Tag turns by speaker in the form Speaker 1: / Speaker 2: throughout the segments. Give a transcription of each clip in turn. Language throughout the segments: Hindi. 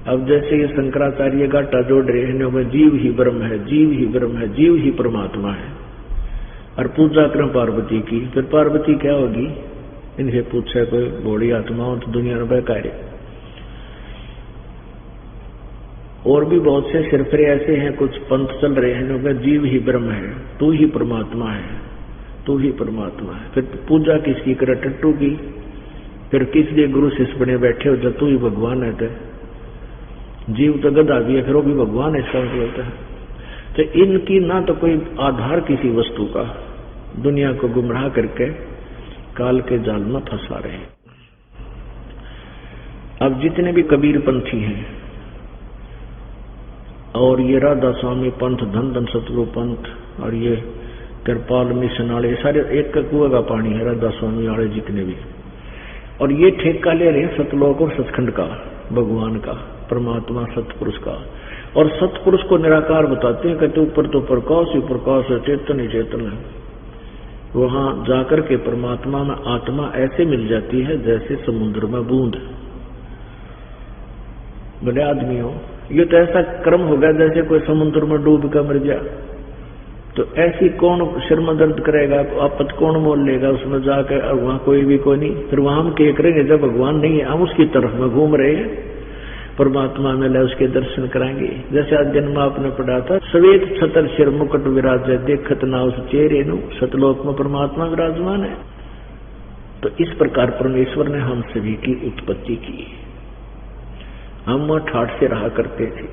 Speaker 1: अब जैसे ये शंकराचार्य घाटा जोड़ रहे हैं, जीव ही ब्रह्म है, जीव ही ब्रह्म है, जीव ही परमात्मा है, और पूजा करें पार्वती की, फिर पार्वती क्या होगी? इनसे पूछे कोई बड़ी आत्माओं तो दुनिया में बेकार। और भी बहुत से सिरफरे ऐसे हैं, कुछ पंथ चल रहे हैं जो जीव ही ब्रह्म है, तू ही परमात्मा है, तू ही परमात्मा है। फिर पूजा किसकी करे? टट्टू की। फिर किस लिए गुरु शिष्य बने बैठे हो जब तू ही भगवान है? तो जीव तो गधा भी है, फिर वो भी भगवान है, इसका मतलब है। तो इनकी ना तो कोई आधार किसी वस्तु का, दुनिया को गुमराह करके काल के जाल में फंसा रहे हैं। अब जितने भी कबीर पंथी हैं और ये राधा स्वामी पंथ, धन धन सतगुरु पंथ, और ये कृपाल मिशन वाले, सारे एक का कुआ का पानी है, राधा स्वामी वाले जितने भी। और ये ठेका ले रहे हैं सतलोक और सचखंड का, भगवान का, परमात्मा सतपुरुष का। और सतपुरुष को निराकार बताते हैं, कहते ऊपर तो प्रकाश ही प्रकाश है, चेतन ही चेतन है। वहां जाकर के परमात्मा में आत्मा ऐसे मिल जाती है जैसे समुद्र में बूंद। बोले आदमी हो, ये तो ऐसा कर्म हो गया जैसे कोई समुद्र में डूब कर मर गया। तो ऐसी कौन सिर में दर्द करेगा, आपत कौन मोल लेगा उसमें जाकर? वहां कोई भी कोई नहीं। फिर वहां हम क्या करेंगे? जब भगवान नहीं है, हम उसकी तरफ में घूम रहे हैं, परमात्मा में ले उसके दर्शन कराएंगे। जैसे आज जन्म आपने पढ़ा था, श्वेत छतर सिर मुकुट विराज देखत ना उस चेहरे नु, सतलोक में परमात्मा विराजमान है। तो इस प्रकार परमेश्वर ने हम सभी की उत्पत्ति की। हम ठाठ से रहा करते थे,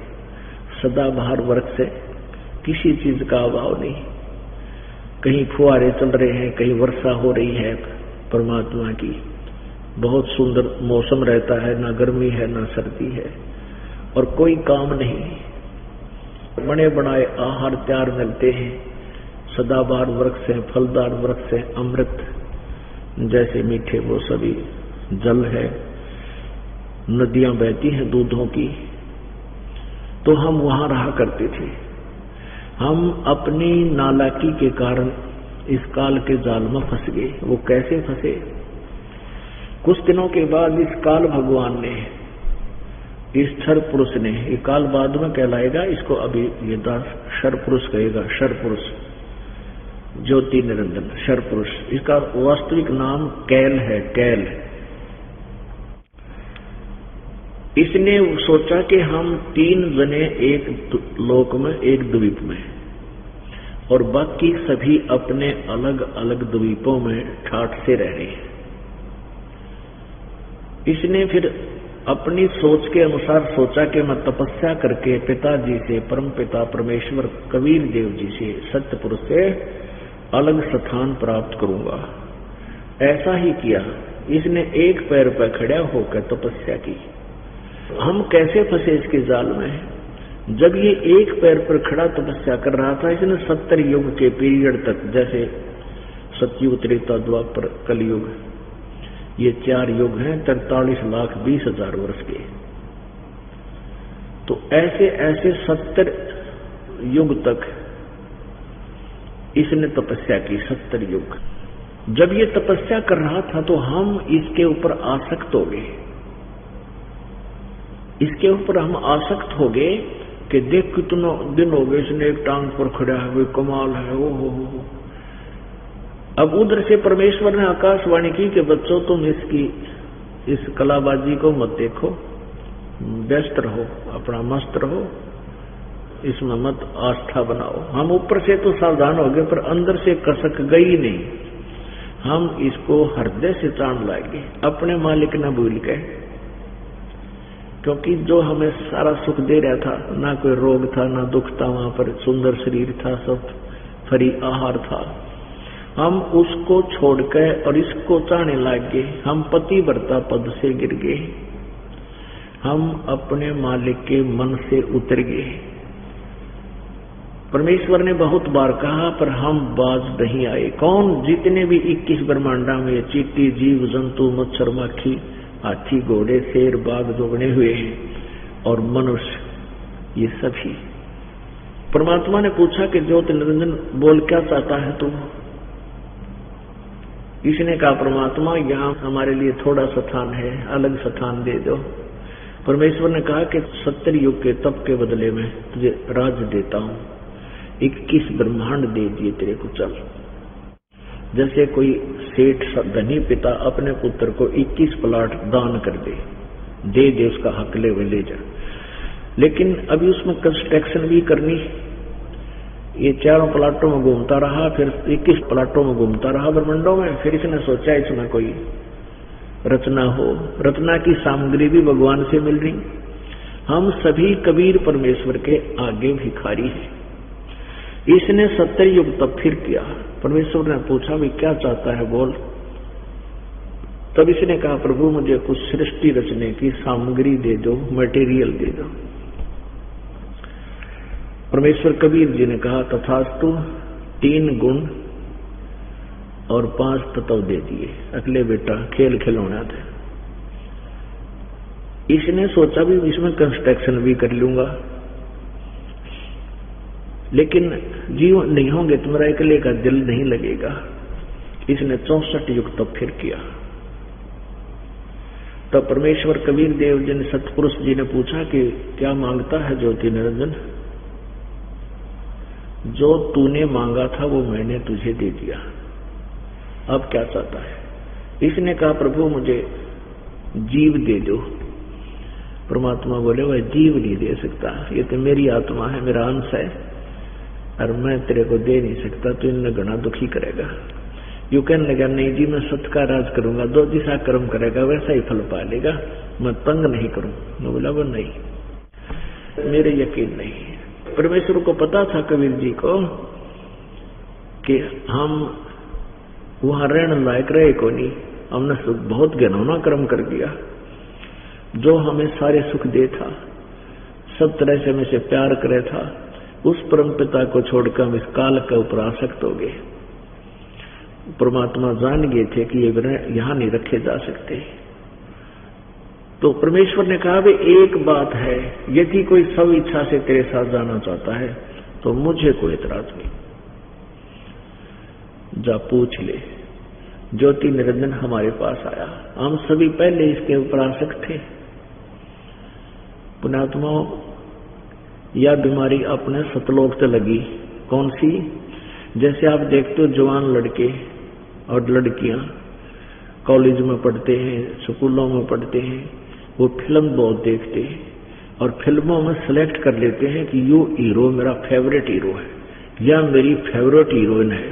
Speaker 1: सदा बाहर वर्ष से किसी चीज का अभाव नहीं। कहीं फुहारे चल रहे हैं, कहीं वर्षा हो रही है परमात्मा की, बहुत सुंदर मौसम रहता है, ना गर्मी है ना सर्दी है, और कोई काम नहीं। बने बनाए आहार तैयार मिलते हैं, सदाबहार वृक्ष है, फलदार वृक्ष है, अमृत जैसे मीठे वो सभी जल है, नदियां बहती हैं दूधों की। तो हम वहां रहा करते थे। हम अपनी नालायकी के कारण इस काल के जाल में फंस गए। वो कैसे फंसे? कुछ दिनों के बाद इस काल भगवान ने, इस क्षर पुरुष ने, ये काल बाद में कहलाएगा, इसको अभी ये दास क्षर पुरुष कहेगा। क्षर पुरुष, ज्योति निरंजन क्षर पुरुष, इसका वास्तविक नाम कैल है। कैल इसने सोचा कि हम 3 जने एक लोक में, एक द्वीप में, और बाकी सभी अपने अलग अलग द्वीपों में ठाठ से रह रहे हैं। इसने फिर अपनी सोच के अनुसार सोचा कि मैं तपस्या करके पिताजी से, परम पिता परमेश्वर कबीर देव जी से, सत्य पुरुष से अलग स्थान प्राप्त करूंगा। ऐसा ही किया। इसने एक पैर पर खड़ा होकर तपस्या की। हम कैसे फंसे इसके जाल में? जब ये एक पैर पर खड़ा तपस्या कर रहा था, इसने 70 युग के पीरियड तक, जैसे सतयुग, त्रेता, द्वापर, कलयुग, ये 4 युग हैं, 43,20,000 वर्ष के। तो ऐसे ऐसे 70 युग तक इसने तपस्या की। 70 युग। जब ये तपस्या कर रहा था तो हम इसके ऊपर आसक्त हो गए। इसके ऊपर हम आसक्त हो गए कि देख कितना दिन हो गए इसने एक टांग पर खड़ा है, वो कमाल है, ओ हो। अब उधर से परमेश्वर ने आकाशवाणी की कि बच्चों तुम इसकी इस कलाबाजी को मत देखो, व्यस्त रहो, अपना मस्त रहो, इसमें मत आस्था बनाओ। हम ऊपर से तो सावधान हो गए, पर अंदर से कसक गई नहीं। हम इसको हृदय से तान लाएंगे, अपने मालिक न भूल गए। क्योंकि जो हमें सारा सुख दे रहा था, ना कोई रोग था ना दुख था, वहां पर सुंदर शरीर था, सब फ्री आहार था, हम उसको छोड़कर और इसको चाहने लग गए। हम पतिव्रता पद से गिर गए, हम अपने मालिक के मन से उतर गए। परमेश्वर ने बहुत बार कहा, पर हम बाज नहीं आए। कौन? जितने भी 21 ब्रह्मांडा में चींटी, जीव जंतु, मच्छर, मक्खी, हाथी, घोड़े, शेर, बाघ जो बने हुए हैं, और मनुष्य, ये सभी। परमात्मा ने पूछा कि ज्योति निरंजन बोल, क्या चाहता है तू? इसने कहा, परमात्मा यहाँ हमारे लिए थोड़ा स्थान है, अलग स्थान दे दो, परमेश्वर ने कहा कि 70 युग के तप के बदले में तुझे राज देता हूं, 21 ब्रह्मांड दे दिए तेरे को, चल। जैसे कोई सेठ धनी पिता अपने पुत्र को 21 प्लाट दान कर दे उसका हक ले जा। लेकिन अभी उसमें कंस्ट्रक्शन भी करनी, ये 4 प्लाटों में घूमता रहा, फिर 21 प्लाटों में घूमता रहा ब्रह्मांडों में। फिर इसने सोचा इसमें कोई रचना हो, रचना की सामग्री भी भगवान से मिल रही। हम सभी कबीर परमेश्वर के आगे भिखारी हैं। इसने 70 युग तब फिर किया। परमेश्वर ने पूछा भी क्या चाहता है बोल। तब इसने कहा प्रभु मुझे कुछ सृष्टि रचने की सामग्री दे दो, मटेरियल दे दो। परमेश्वर कबीर जी ने कहा तथास्तु, 3 गुण और 5 तत्व दे दिए। अगले बेटा खेल खिलौना थे। इसने सोचा भी इसमें कंस्ट्रक्शन भी कर लूंगा, लेकिन जीव नहीं होंगे तो मेरा अकेले का दिल नहीं लगेगा। इसने 64 युग तब फिर किया। तब परमेश्वर कबीर देव जी ने सतपुरुष जी ने पूछा कि क्या मांगता है ज्योति निरंजन। जो तूने मांगा था वो मैंने तुझे दे दिया, अब क्या चाहता है। इसने कहा प्रभु मुझे जीव दे दो। परमात्मा बोले वह जीव नहीं दे सकता, ये तो मेरी आत्मा है, मेरा अंश है, और मैं तेरे को दे नहीं सकता, तो इन्हें घना दुखी करेगा। यू कहने लगा नहीं जी मैं सत्य का राज करूंगा, जो जैसा कर्म करेगा वैसा ही फल पा लेगा, मैं तंग नहीं करूं। मैं बोला वो नहीं, मेरे यकीन नहीं। परमेश्वर को पता था कबीर जी को कि हम वहां रहने लायक रहे को नहीं, हमने बहुत घिनौना कर्म कर दिया। जो हमें सारे सुख दे था, सब तरह से हमें से प्यार करे था, उस परम पिता को छोड़कर हम इस काल के ऊपर आसक्त हो गए। परमात्मा जान गए थे कि ये यहां नहीं रखे जा सकते। तो परमेश्वर ने कहा भाई एक बात है, यदि कोई सब इच्छा से तेरे साथ जाना चाहता है तो मुझे कोई एतराज नहीं, जा पूछ ले। ज्योति निरंजन हमारे पास आया, हम सभी पहले इसके ऊपर आसक्त थे। पुण्यात्माओं, यह बीमारी अपने सतलोक से लगी। कौन सी? जैसे आप देखते हो जवान लड़के और लड़कियां कॉलेज में पढ़ते हैं, स्कूलों में पढ़ते हैं, वो फिल्म बहुत देखते हैं और फिल्मों में सिलेक्ट कर लेते हैं कि यो हीरो मेरा फेवरेट हीरो है या मेरी फेवरेट हीरोइन है।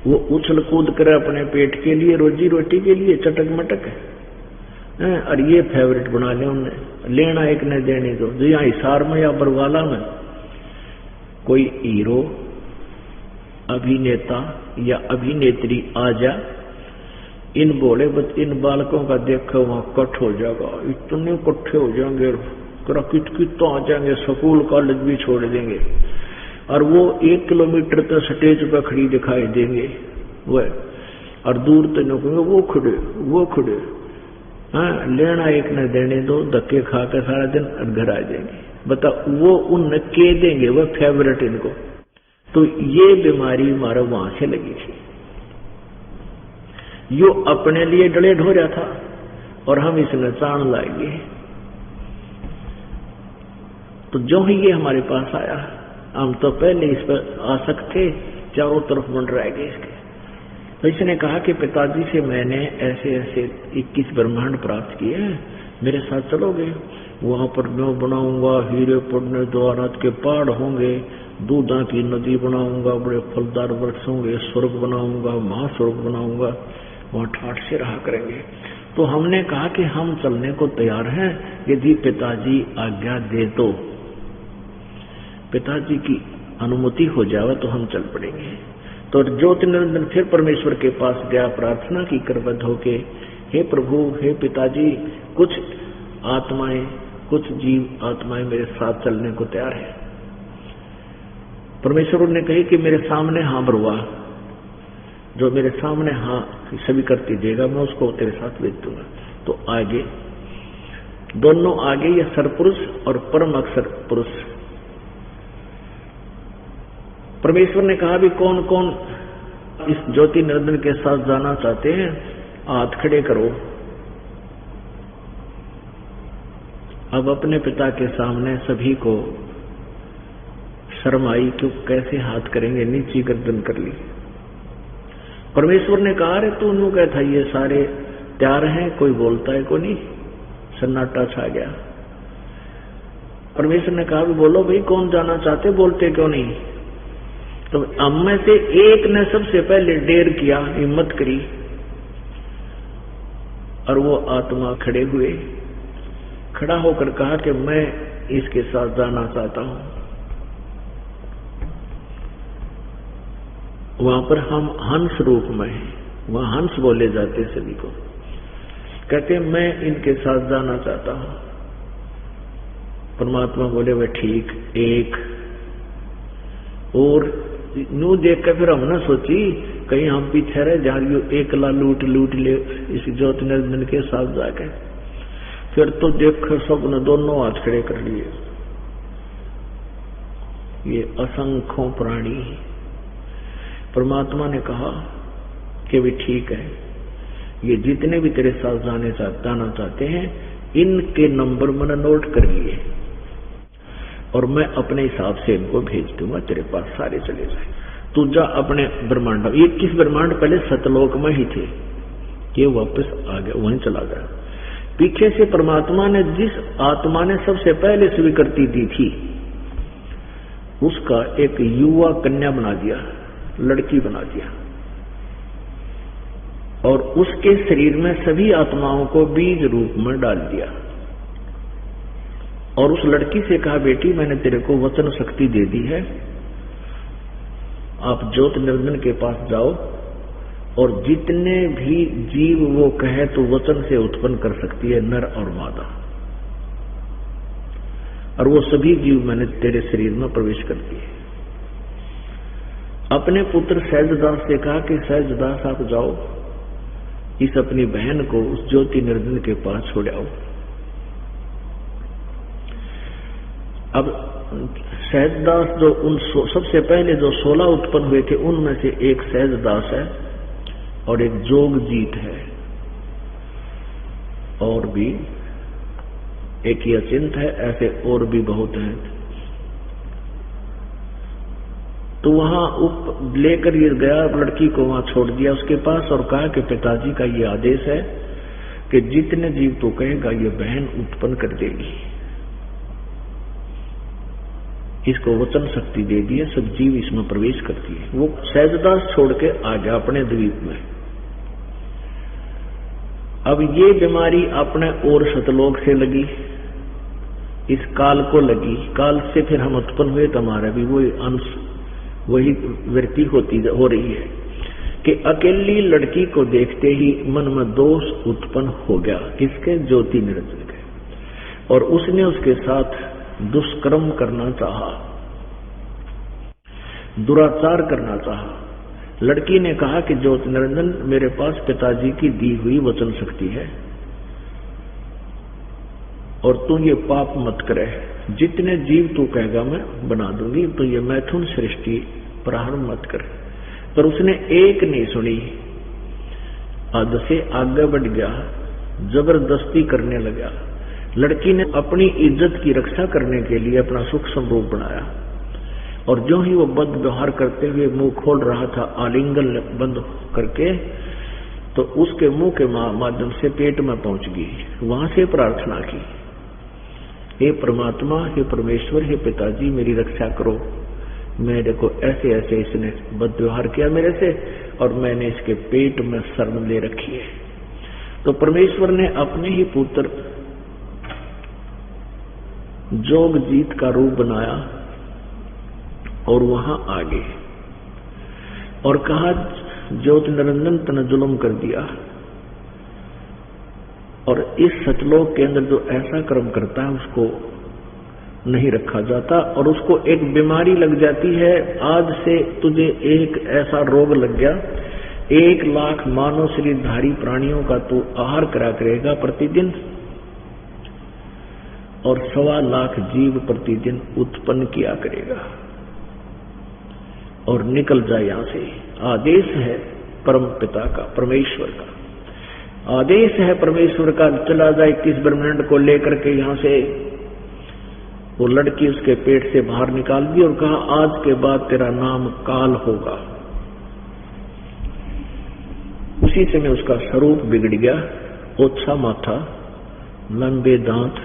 Speaker 1: वो उछल कूद कर अपने पेट के लिए, रोजी रोटी के लिए चटक मटक है, और ये फेवरेट बना लिया उन्हें। लेना एक ने देने दो। जो यहाँ हिसार में या बरवाला में कोई हीरो, अभिनेता या अभिनेत्री आ जा, इन बोले इन बालकों का देखो वहां कट हो जाएगा, इतने इकट्ठे हो जाएंगे, कित तो आ जाएंगे, स्कूल कॉलेज भी छोड़ देंगे, और वो 1 किलोमीटर तक स्टेज पर खड़ी दिखाई देंगे वह, और दूर तक कहेंगे वो खड़े। हाँ, लेना एक न देने दो, धक्के खाकर सारा दिन घर आ जाएंगे। बता वो उन के देंगे, वो फेवरेट इनको। तो ये बीमारी हमारा वहां से लगी थी। यो अपने लिए डले ढो रहा था और हम इसमें चाण लाएंगे। तो जो ही ये हमारे पास आया, हम तो पहले इस पर आसक्त थे, चारों तरफ बन रह गए इसके। तो इसने कहा कि पिताजी से मैंने ऐसे ऐसे 21 ब्रह्मांड प्राप्त किए हैं, मेरे साथ चलोगे? वहां पर मैं बनाऊंगा हीरे पड़ने द्वारात के पहाड़ होंगे, दूधा की नदी बनाऊंगा, बड़े फलदार वृक्ष होंगे, स्वर्ग बनाऊंगा, महास्वर्ग बनाऊंगा, वहां ठाठ से रहा करेंगे। तो हमने कहा कि हम चलने को तैयार हैं, यदि पिताजी आज्ञा दे तो। पिताजी की अनुमति हो जाए तो हम चल पड़ेंगे। तो ज्योति निरंजन फिर परमेश्वर के पास गया, प्रार्थना की करबद्ध होके, हे प्रभु, हे पिताजी, कुछ आत्माएं, कुछ जीव आत्माएं मेरे साथ चलने को तैयार है। परमेश्वर ने कही कि मेरे सामने हाँ बरुआ, जो मेरे सामने हाँ सभी करती देगा मैं उसको तेरे साथ भेज दूंगा। तो आगे दोनों आगे, यह सरपुरुष और परम अक्षर पुरुष। परमेश्वर ने कहा भी कौन कौन इस ज्योति निरंजन के साथ जाना चाहते हैं, हाथ खड़े करो। अब अपने पिता के सामने सभी को शर्म आई, क्यों कैसे हाथ करेंगे, नीची गर्दन कर ली। परमेश्वर ने कहा, अरे तू नू कहता ये सारे तैयार हैं, कोई बोलता है को नहीं, सन्नाटा छा गया। परमेश्वर ने कहा, बोलो भाई कौन जाना चाहते, बोलते क्यों नहीं। तो हम में से एक ने सबसे पहले डेर किया, हिम्मत करी, और वो आत्मा खड़े हुए, खड़ा होकर कहा कि मैं इसके साथ जाना चाहता हूं। वहां पर हम हंस रूप में हैं, वहां हंस बोले जाते सभी को, कहते मैं इनके साथ जाना चाहता हूं। परमात्मा बोले वह ठीक, एक और नू देख कर फिर हमने सोची कहीं हम पीछे रहे, जहां एकला लूट ले इस ज्योति निरंजन के साथ जाके। फिर तो देख सबने दोनों हाथ खड़े कर लिए। ये असंख्यों प्राणी, परमात्मा ने कहा कि भी ठीक है, ये जितने भी तेरे साथ जाना चाहते हैं, इनके नंबर मैंने नोट कर लिए और मैं अपने हिसाब से इनको भेज दूंगा तेरे पास, सारे चले जाए। तू जा अपने ब्रह्मांड, 21 ब्रह्मांड पहले सतलोक में ही थे, ये वापस आ गया, वहीं चला गया। पीछे से परमात्मा ने जिस आत्मा ने सबसे पहले स्वीकृति दी थी, उसका एक युवा कन्या बना दिया, लड़की बना दिया, और उसके शरीर में सभी आत्माओं को बीज रूप में डाल दिया। और उस लड़की से कहा, बेटी मैंने तेरे को वचन शक्ति दे दी है, आप ज्योति निरंजन के पास जाओ और जितने भी जीव वो कहे तो वचन से उत्पन्न कर सकती है, नर और मादा, और वो सभी जीव मैंने तेरे शरीर में प्रवेश कर दिए। अपने पुत्र सहजदास से कहा कि सहजदास आप जाओ, इस अपनी बहन को उस ज्योति निरंजन के पास छोड़ आओ। अब सहजदास जो उन सबसे पहले जो 16 उत्पन्न हुए थे, उनमें से एक सहजदास है और एक जोगजीत है, और भी एक ही अचिंत है, ऐसे और भी बहुत हैं। तो वहां लेकर ये गया, लड़की को वहां छोड़ दिया उसके पास और कहा कि पिताजी का ये आदेश है कि जितने जीव तो कहेगा ये बहन उत्पन्न कर देगी, इसको वचन शक्ति दे दी है, सब जीव इसमें प्रवेश करती है। वो सहजदास छोड़ के आ गया अपने द्वीप में। अब ये बीमारी अपने और सतलोक से लगी, इस काल को लगी, काल से फिर हम उत्पन्न हुए तो हमारा भी वही अंश, वही वृत्ति हो रही है कि अकेली लड़की को देखते ही मन में दोष उत्पन्न हो गया, किसके, ज्योति निरंजन के, और उसने उसके साथ दुष्कर्म करना चाहा, दुराचार करना चाहा। लड़की ने कहा कि ज्योति निरंजन मेरे पास पिताजी की दी हुई वचन शक्ति है और तू ये पाप मत करे, जितने जीव तू कहेगा मैं बना दूंगी, तो ये मैथुन सृष्टि प्रारंभ मत कर। पर उसने एक नहीं सुनी, हद से आगे बढ़ गया, जबरदस्ती करने लगा। लड़की ने अपनी इज्जत की रक्षा करने के लिए अपना सूक्ष्म रूप बनाया, और जो ही वो बद व्यवहार करते हुए मुंह खोल रहा था आलिंगन बंद करके, तो उसके मुंह के माध्यम से पेट में पहुंच गई। वहां से प्रार्थना की, हे परमात्मा, हे परमेश्वर, हे पिताजी मेरी रक्षा करो, मेरे को ऐसे ऐसे इसने बद व्यवहार किया मेरे से और मैंने इसके पेट में शरण ले रखी है। तो परमेश्वर ने अपने ही पुत्र जोगजीत का रूप बनाया और वहां आ गए और कहा, ज्योति निरंजन तने जुल्म कर दिया, और इस सतलोक के अंदर जो ऐसा कर्म करता है उसको नहीं रखा जाता, और उसको एक बीमारी लग जाती है। आज से तुझे एक ऐसा रोग लग गया, 1 लाख मानव शरीरधारी प्राणियों का तू आहार करा करेगा प्रतिदिन, और 1.25 लाख जीव प्रतिदिन उत्पन्न किया करेगा, और निकल जाए यहां से। आदेश है परम पिता का, परमेश्वर का। आदेश है परमेश्वर का, चला जाए 21 ब्रह्मांड को लेकर के यहां से। वो लड़की उसके पेट से बाहर निकाल दी और कहा आज के बाद तेरा नाम काल होगा। उसी समय उसका स्वरूप बिगड़ गया, ओछा माथा, लंबे दांत,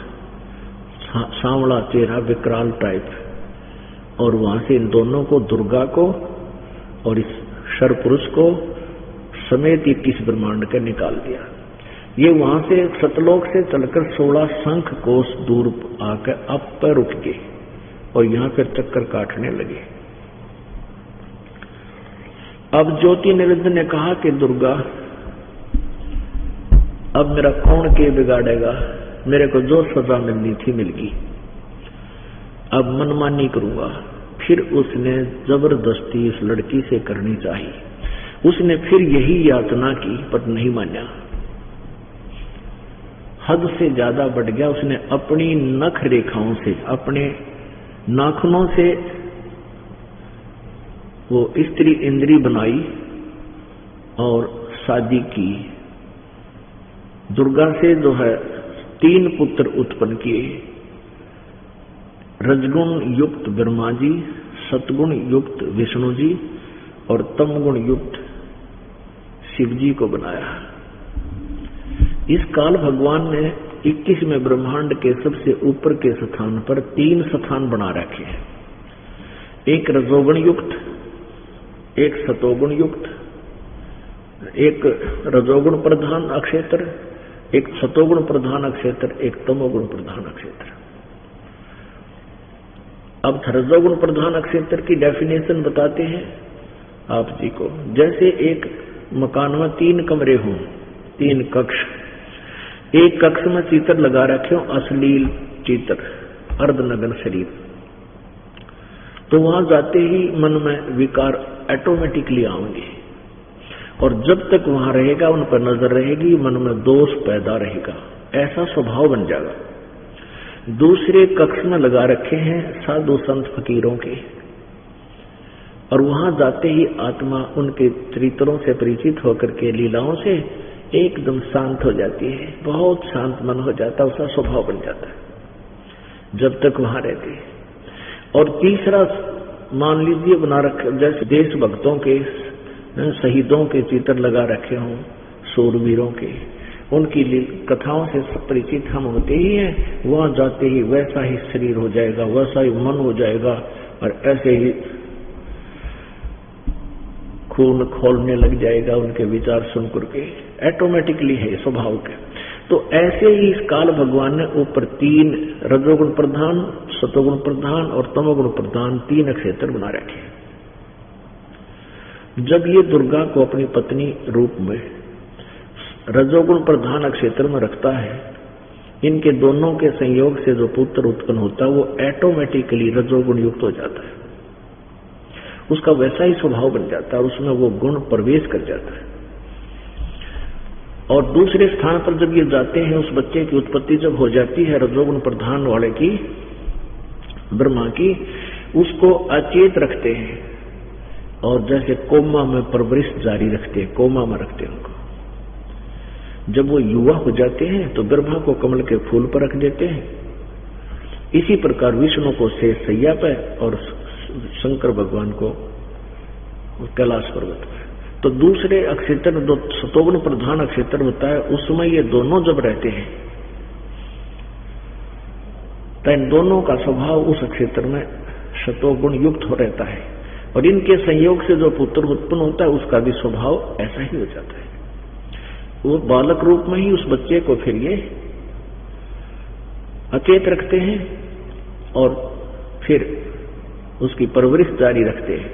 Speaker 1: सांवला चेहरा, विकराल टाइप। और वहां से इन दोनों को, दुर्गा को और इस शर पुरुष को समेत 21 ब्रह्मांड के निकाल दिया। ये वहां से सतलोक से चलकर 16 शंख कोस दूर आकर अब पर उठ गए और यहां फिर चक्कर काटने लगे। अब ज्योति निरंजन ने कहा कि दुर्गा, अब मेरा कौन के बिगाड़ेगा, मेरे को जो सजा मिलनी थी मिल गई, अब मनमानी करूंगा। फिर उसने जबरदस्ती इस लड़की से करनी चाहिए। उसने फिर यही यातना की पर नहीं माना, हद से ज्यादा बढ़ गया। उसने अपनी नख रेखाओं से, अपने नाखूनों से वो स्त्री इंद्री बनाई और शादी की। दुर्गा से जो है 3 पुत्र उत्पन्न किए, रजगुण युक्त ब्रह्मा जी, सतगुण युक्त विष्णु जी और तमगुण युक्त शिव जी को बनाया। इस काल भगवान ने 21वें ब्रह्मांड के सबसे ऊपर के स्थान पर 3 स्थान बना रखे हैं, एक रजोगुण युक्त, एक सतोगुण युक्त, एक रजोगुण प्रधान अक्षेत्र, एक सतोगुण प्रधान अक्षेत्र, एक तमोगुण प्रधान अक्षेत्र। अब रजोगुण प्रधान अक्षेत्र की डेफिनेशन बताते हैं आप जी को। जैसे एक मकान में 3 कमरे हों, 3 कक्ष, एक कक्ष में चित्र लगा रखे हो, अश्लील चित्र, अर्धनग्न शरीर, तो वहां जाते ही मन में विकार ऑटोमेटिकली आएंगे और जब तक वहां रहेगा उन पर नजर रहेगी, मन में दोष पैदा रहेगा, ऐसा स्वभाव बन जाएगा। दूसरे कक्ष में लगा रखे हैं साधु संत फकीरों के, और वहां जाते ही आत्मा उनके चरित्रों से परिचित होकर के लीलाओं से एकदम शांत हो जाती है, बहुत शांत मन हो जाता है, उसका स्वभाव बन जाता है जब तक वहां रहते हैं। और तीसरा मान लीजिए बना रखे, जैसे देशभक्तों के, शहीदों के चित्र लगा रखे हों, शूरवीरों के, उनकी कथाओं से परिचित हम होते ही हैं, वहां जाते ही वैसा ही शरीर हो जाएगा, वैसा ही मन हो जाएगा और ऐसे ही खून खोलने लग जाएगा उनके विचार सुनकर के, ऑटोमेटिकली है स्वभाव के। तो ऐसे ही इस काल भगवान ने ऊपर 3 रजोगुण प्रधान, सतोगुण प्रधान और तमोगुण प्रधान 3 क्षेत्र बना रखे। जब ये दुर्गा को अपनी पत्नी रूप में रजोगुण प्रधान क्षेत्र में रखता है, इनके दोनों के संयोग से जो पुत्र उत्पन्न होता है वो ऑटोमेटिकली रजोगुण युक्त हो जाता है, उसका वैसा ही स्वभाव बन जाता है, उसमें वो गुण प्रवेश कर जाता है। और दूसरे स्थान पर जब ये जाते हैं, उस बच्चे की उत्पत्ति जब हो जाती है रजोगुण प्रधान वाले की, ब्रह्मा की, उसको अचेत रखते हैं और जैसे कोमा में परवरिश जारी रखते हैं, कोमा में रखते हैं उनको। जब वो युवा हो जाते हैं तो ब्रह्मा को कमल के फूल पर रख देते हैं, इसी प्रकार विष्णु को शेष सैया पर और शंकर भगवान को कैलाश पर्वत पर। तो दूसरे अक्षेत्र जो सतोगुण प्रधान अक्षेत्र होता है, उसमें ये दोनों जब रहते हैं तो इन दोनों का स्वभाव उस क्षेत्र में सतोगुण युक्त हो रहता है और इनके संयोग से जो पुत्र उत्पन्न होता है उसका भी स्वभाव ऐसा ही हो जाता है। वो बालक रूप में ही उस बच्चे को फिर ये अचेत रखते हैं और फिर उसकी परवरिश जारी रखते हैं।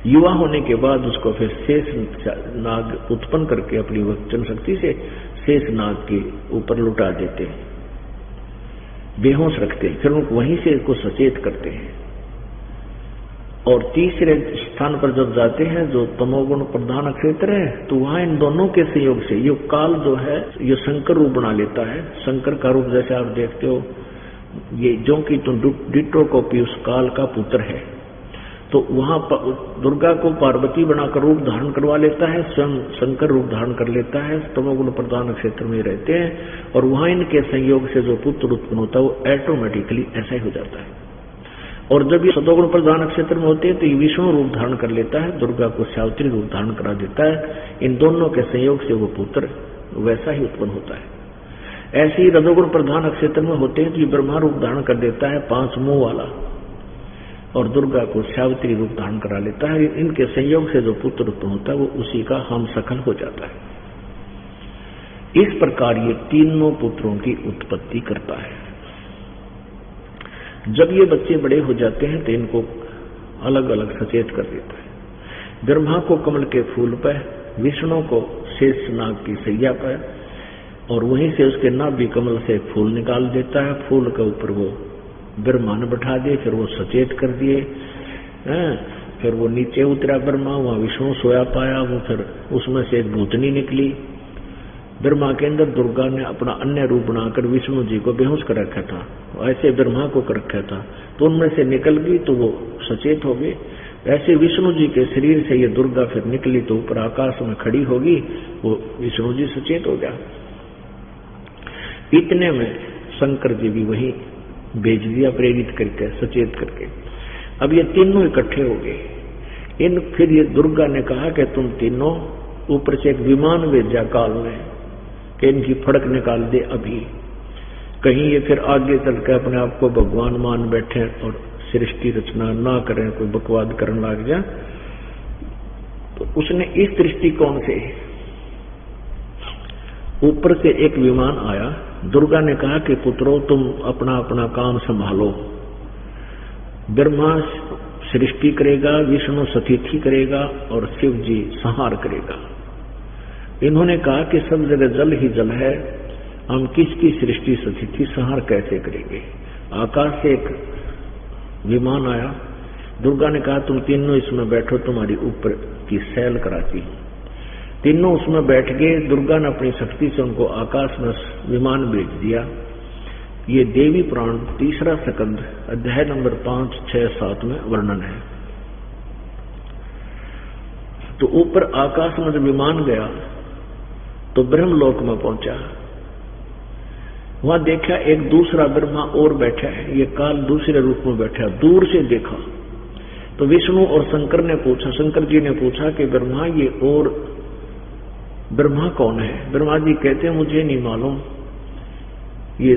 Speaker 1: युवा होने के बाद उसको फिर शेष नाग उत्पन्न करके अपनी वचन शक्ति से शेष नाग के ऊपर लुटा देते हैं, बेहोश रखते हैं, फिर उनको वहीं से इसको सचेत करते हैं। और तीसरे स्थान पर जब जाते हैं जो तमोगुण प्रधान क्षेत्र है, तो वहां इन दोनों के सहयोग से ये काल जो है ये शंकर रूप बना लेता है। शंकर का रूप जैसे आप देखते हो, ये जो कि तो डिट्रो कॉपी उस काल का पुत्र है। तो वहां दुर्गा को पार्वती बनाकर रूप धारण करवा लेता है, स्वयं शंकर रूप धारण कर लेता है, तमोगुण प्रधान क्षेत्र में रहते हैं, और वहां इनके संयोग से जो पुत्र उत्पन्न होता है वो ऑटोमेटिकली ऐसा ही हो जाता है। और जब ये सतोगुण प्रधान क्षेत्र में होते हैं तो ये विष्णु रूप धारण कर लेता है, दुर्गा को सावित्री रूप धारण करा देता है। इन दोनों के संयोग से वो पुत्र वैसा ही उत्पन्न होता है। ऐसे ही रजोगुण प्रधान क्षेत्र में होते हैं तो ये ब्रह्मा रूप धारण कर देता है 5 मुंह वाला, और दुर्गा को सावित्री रूप धारण करा लेता है। इनके संयोग से जो पुत्र उत्पन्न होता है वो उसी का हम सकल हो जाता है। इस प्रकार ये तीनों पुत्रों की उत्पत्ति करता है। जब ये बच्चे बड़े हो जाते हैं तो इनको अलग अलग सचेत कर देता है। ब्रह्मा को कमल के फूल पर, विष्णु को शेषनाग की सैया पर, और वहीं से उसके नाभि कमल से फूल निकाल देता है। फूल के ऊपर वो ब्रह्मा ने बैठा दिए, फिर वो सचेत कर दिए, फिर वो नीचे उतरा ब्रह्मा, वहां विष्णु सोया पाया, वो फिर उसमें से एक भूतनी निकली। ब्रह्मा के अंदर दुर्गा ने अपना अन्य रूप बनाकर विष्णु जी को बेहोश कर रखा था, ऐसे ब्रह्मा को कर रखा था, तो उनमें से निकल गई तो वो सचेत हो गए। ऐसे विष्णु जी के शरीर से ये दुर्गा फिर निकली तो ऊपर आकाश में खड़ी होगी, वो विष्णु जी सचेत हो गया। इतने में शंकर जी भी वही भेज दिया, प्रेरित करके, सचेत करके। अब ये तीनों इकट्ठे हो गए। फिर ये दुर्गा ने कहा कि तुम तीनों, ऊपर से एक विमान भेजा काल ने कि इनकी फड़क निकाल दे अभी, कहीं ये फिर आगे चल के अपने आप को भगवान मान बैठे और सृष्टि रचना ना करें, कोई बकवाद करने लग जाए। तो उसने इस दृष्टिकोण से ऊपर से एक विमान आया। दुर्गा ने कहा कि पुत्रों तुम अपना अपना काम संभालो, ब्रह्मा सृष्टि करेगा, विष्णु सतिथि करेगा और शिव जी संहार करेगा। इन्होंने कहा कि सब जगह जल ही जल है, हम किसकी सृष्टि सतिथि संहार कैसे करेंगे। आकाश से एक विमान आया। दुर्गा ने कहा तुम तीनों इसमें बैठो, तुम्हारी ऊपर की सैल कराती हूं। तीनों उसमें बैठ गए। दुर्गा ने अपनी शक्ति से उनको आकाश में विमान भेज दिया। ये देवी पुराण 3रा स्कंद अध्याय नंबर 5, 6, 7 में वर्णन है। तो ऊपर आकाश में जब विमान गया तो ब्रह्मलोक में पहुंचा। वहां देखा एक दूसरा ब्रह्मा और बैठा है, ये काल दूसरे रूप में बैठा। दूर से देखा तो विष्णु और शंकर ने पूछा, शंकर जी ने पूछा कि ब्रह्मा ये और ब्रह्मा कौन है। ब्रह्मा जी कहते हैं मुझे नहीं मालूम, ये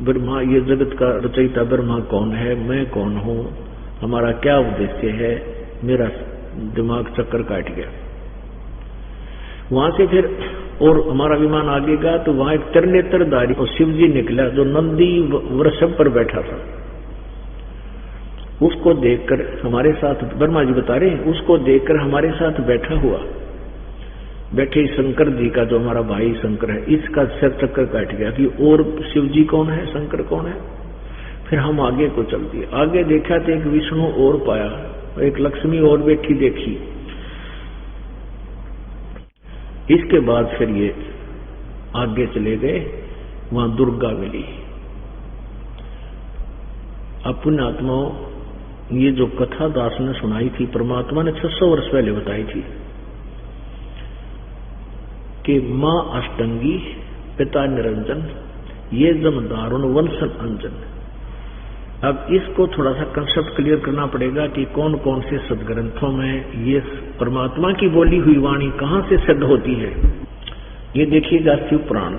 Speaker 1: ब्रह्मा, ये जगत का रचयिता ब्रह्मा कौन है, मैं कौन हूं, हमारा क्या उद्देश्य है। मेरा दिमाग चक्कर काट गया। वहां से फिर और हमारा विमान आगे गया तो वहां एक त्रिनेत्रधारी और शिव जी निकला जो नंदी वृषभ पर बैठा था। उसको देखकर हमारे साथ, ब्रह्मा जी बता रहे हैं, उसको देखकर हमारे साथ बैठे शंकर जी का, जो हमारा भाई शंकर है, इसका सिर चक्कर काट गया कि और शिव जी कौन है, शंकर कौन है। फिर हम आगे को चल दिए। आगे देखा तो एक विष्णु और पाया, एक लक्ष्मी और बैठी देखी। इसके बाद फिर ये आगे चले गए, वहां दुर्गा मिली। अपने आत्माओं, ये जो कथा दास ने सुनाई थी, परमात्मा ने 600 वर्ष पहले बताई थी कि मां अष्टंगी, पिता निरंजन, ये जम दारुण वंशन अंजन। अब इसको थोड़ा सा कंसेप्ट क्लियर करना पड़ेगा कि कौन कौन से सदग्रंथों में ये परमात्मा की बोली हुई वाणी कहां से सिद्ध होती है। ये देखिएगा शिव पुराण,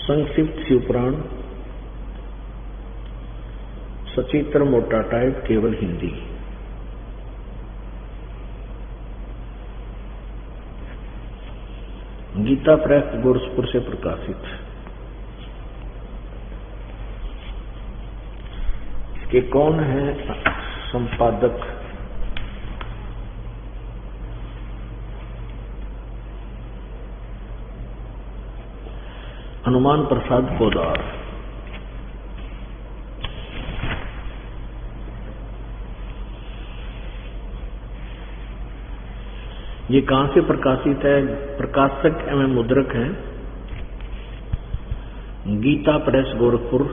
Speaker 1: संक्षिप्त शिव पुराण, सचित्र मोटा टाइप, केवल हिंदी। गीता प्रेस गोरखपुर से प्रकाशित। इसके कौन है संपादक? हनुमान प्रसाद पोदार। ये कहां से प्रकाशित है? प्रकाशक एवं मुद्रक हैं गीता प्रेस गोरखपुर,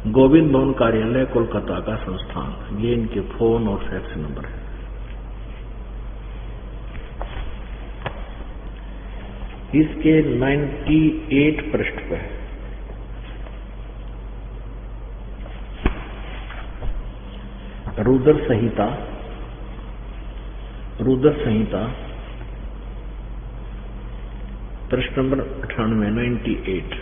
Speaker 1: गोविंद भवन कार्यालय कोलकाता का संस्थान। ये इनके फोन और फैक्स नंबर है। इसके 98 पृष्ठ पे रुद्र संहिता, पृष्ठ नंबर 98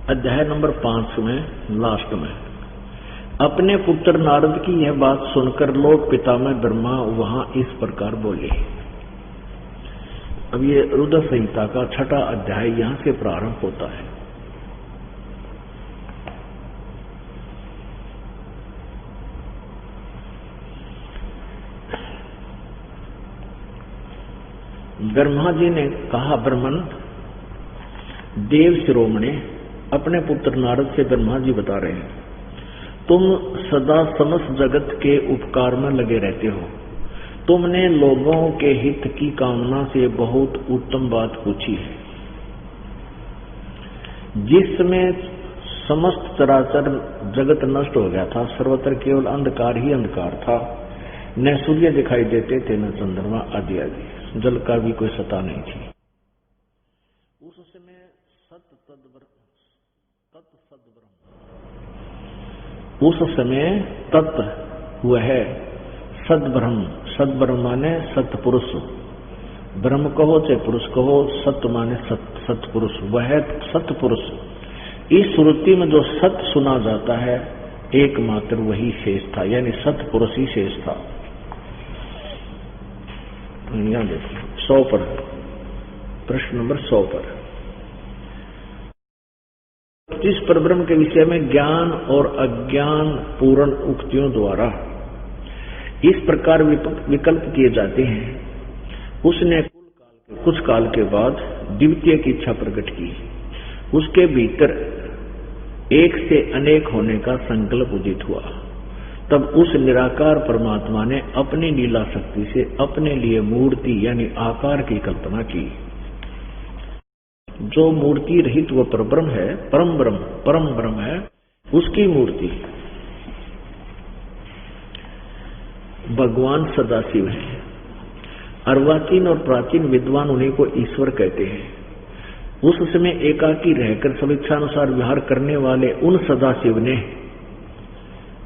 Speaker 1: अध्याय नंबर 5 में लास्ट में, अपने पुत्र नारद की यह बात सुनकर लोक पितामह ब्रह्मा वहां इस प्रकार बोले। अब ये रुद्र संहिता का 6वां अध्याय यहां से प्रारंभ होता है। ब्रह्मा जी ने कहा, ब्रह्मन देव शिरोमणि, अपने पुत्र नारद से ब्रह्मा जी बता रहे हैं, तुम सदा समस्त जगत के उपकार में लगे रहते हो। तुमने लोगों के हित की कामना से बहुत उत्तम बात पूछी है, जिसमें समस्त चराचर जगत नष्ट हो गया था। सर्वत्र केवल अंधकार ही अंधकार था, न सूर्य दिखाई देते थे, न चंद्रमा आदि आदि, जल का भी कोई सत्ता नहीं थी। उस समय उस समय तत् वह सद्ब्रह्म, सद्ब्रह्म माने सत्पुरुष, ब्रह्म कहो चाहे पुरुष कहो, सत्य माने सत्पुरुष, वह सत्पुरुष। इस श्रुति में जो सत्य सुना जाता है एकमात्र वही शेष था, यानी सत्पुरुष ही शेष था। यहां देखो 100 पर, प्रश्न नंबर 100 पर, जिस परब्रह्म के विषय में ज्ञान और अज्ञान पूर्ण उक्तियों द्वारा इस प्रकार विकल्प किए जाते हैं, उसने कुछ काल के बाद द्वितीय की इच्छा प्रकट की। उसके भीतर एक से अनेक होने का संकल्प उदित हुआ। तब उस निराकार परमात्मा ने अपनी लीला शक्ति से अपने लिए मूर्ति यानी आकार की कल्पना की। जो मूर्ति रहित वो परब्रह्म है, परम ब्रह्म है, उसकी मूर्ति भगवान सदाशिव है। अर्वाचीन और प्राचीन विद्वान उन्हीं को ईश्वर कहते हैं। उस समय एकाकी रहकर स्वेच्छानुसार विहार करने वाले उन सदाशिव ने,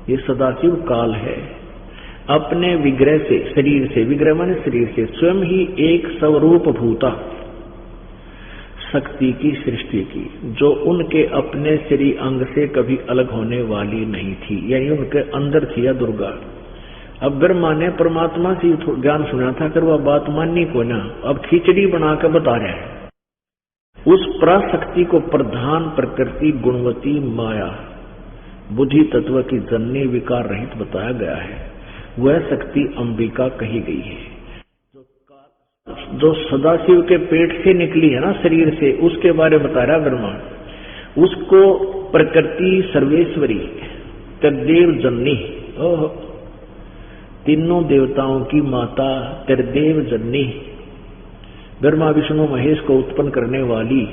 Speaker 1: ये सदाशिव काल है, अपने विग्रह से, शरीर से, विग्रह माने शरीर से, स्वयं ही एक स्वरूप भूता शक्ति की सृष्टि की, जो उनके अपने शरीर अंग से कभी अलग होने वाली नहीं थी, यानी उनके अंदर थी या दुर्गा। अब ब्रह्मा ने परमात्मा से ज्ञान सुना था, कर वह बात माननी को ना, अब खिचड़ी बनाकर बता रहे हैं। उस पराशक्ति को प्रधान प्रकृति गुणवती माया बुद्धि तत्व की जननी विकार रहित बताया गया है। वह शक्ति अंबिका कही गई है, जो सदाशिव के पेट से निकली है ना, शरीर से, उसके बारे में बता रहा ब्रह्मा। उसको प्रकृति सर्वेश्वरी त्रिदेव जननी, तीनों देवताओं की माता त्रिदेव जननी, ब्रह्मा विष्णु महेश को उत्पन्न करने वाली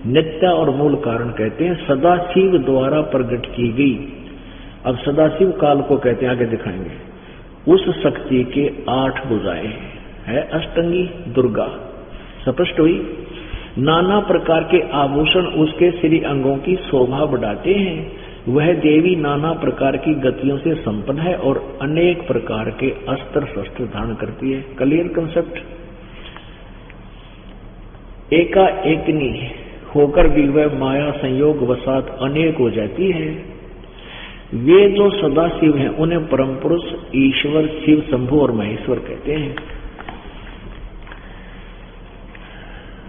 Speaker 1: नित्य और मूल कारण कहते हैं, सदाशिव द्वारा प्रकट की गई। अब सदाशिव काल को कहते हैं, आगे दिखाएंगे। उस शक्ति के 8 भुजाएं है, अष्टंगी दुर्गा स्पष्ट हुई। नाना प्रकार के आभूषण उसके श्री अंगों की शोभा बढ़ाते हैं। वह देवी नाना प्रकार की गतियों से संपन्न है और अनेक प्रकार के अस्त्र शस्त्र धारण करती है। Clear concept. एकाएकनी होकर भी वह माया संयोग वसात अनेक हो जाती है। वे जो सदाशिव हैं उन्हें परम पुरुष, ईश्वर, शिव, शंभु और महेश्वर कहते हैं।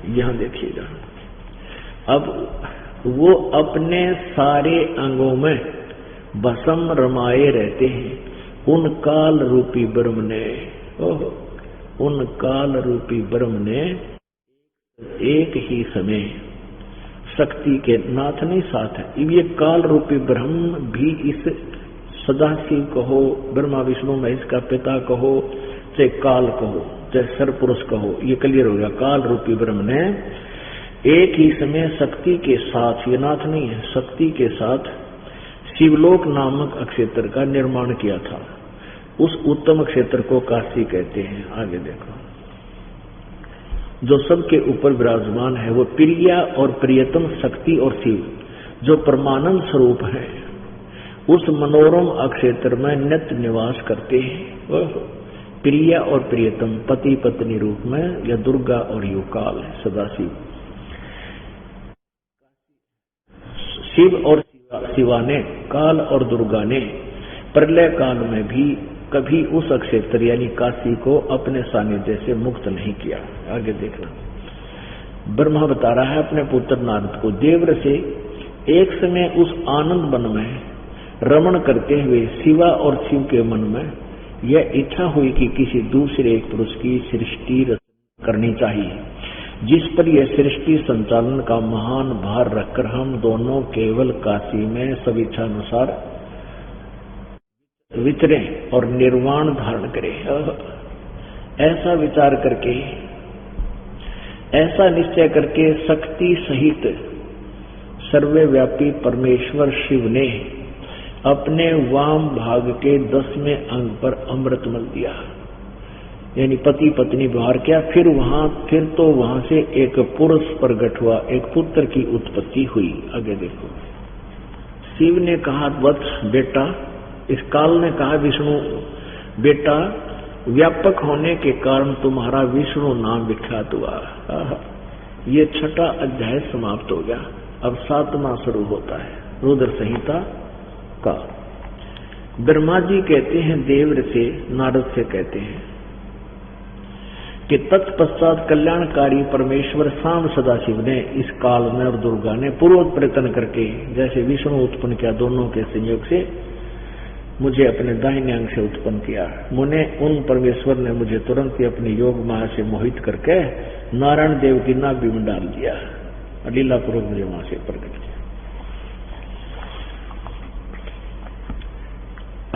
Speaker 1: यहां देखिएगा, अब वो अपने सारे अंगों में भस्म रमाए रहते हैं। उन काल रूपी ब्रह्म ने, उन काल रूपी ब्रह्म ने एक ही समय शक्ति के नाथ नहीं साथ है। ये काल रूपी ब्रह्म भी इस सदाशिव कहो, ब्रह्मा विष्णु महेश का पिता कहो, चाहे काल कहो चाहे सरपुरुष कहो, ये क्लियर हो गया। काल रूपी ब्रह्म ने एक ही समय शक्ति के साथ, ये नाथ नहीं है, शक्ति के साथ शिवलोक नामक अक्षेत्र का निर्माण किया था। उस उत्तम क्षेत्र को काशी कहते हैं। आगे देखो, जो सबके ऊपर विराजमान है वो प्रिया और प्रियतम शक्ति और शिव जो परमानंद स्वरूप है, उस मनोरम अक्षेत्र में नित्य निवास करते हैं। प्रिया और प्रियतम पति पत्नी रूप में, या दुर्गा और युकाल है सदाशिव। शिव और शिवा ने, काल और दुर्गा ने प्रलय काल में भी कभी उस अक्षेत्र यानी काशी को अपने सानिध्य से मुक्त नहीं किया। आगे देखना, ब्रह्मा बता रहा है अपने पुत्र नारद को, देवर से एक समय उस आनंद वन में रमण करते हुए शिवा और शिव के मन में यह इच्छा हुई कि किसी दूसरे एक पुरुष की सृष्टि करनी चाहिए, जिस पर यह सृष्टि संचालन का महान भार रखकर हम दोनों केवल काशी में स्वेच्छानुसार विचरें और निर्वाण धारण करें। ऐसा विचार करके, ऐसा निश्चय करके शक्ति सहित सर्वव्यापी परमेश्वर शिव ने अपने वाम भाग के 10वें अंग पर अमृत मल दिया, यानी पति पत्नी व्यवहार किया। फिर वहां से एक पुरुष प्रकट हुआ, एक पुत्र की उत्पत्ति हुई। आगे देखो, शिव ने कहा वत्स बेटा, इस काल ने कहा विष्णु बेटा, व्यापक होने के कारण तुम्हारा विष्णु नाम विख्यात हुआ। ये 6वां अध्याय समाप्त हो गया। अब 7वां शुरू होता है, रुद्र संहिता का। ब्रह्मा जी कहते हैं देवर से, नारद से कहते हैं कि तत्पश्चात कल्याणकारी परमेश्वर शाम सदाशिव ने इस काल में और दुर्गा ने पूर्व प्रयत्न करके, जैसे विष्णु उत्पन्न किया दोनों के संयोग से, मुझे अपने दाहिने अंग से उत्पन्न किया। मुने उन परमेश्वर ने मुझे तुरंत ही अपनी योग माया से मोहित करके नारायण देव की नाभि में डाल दिया, लीला पूर्वक मुझे वहां से प्रकट किया।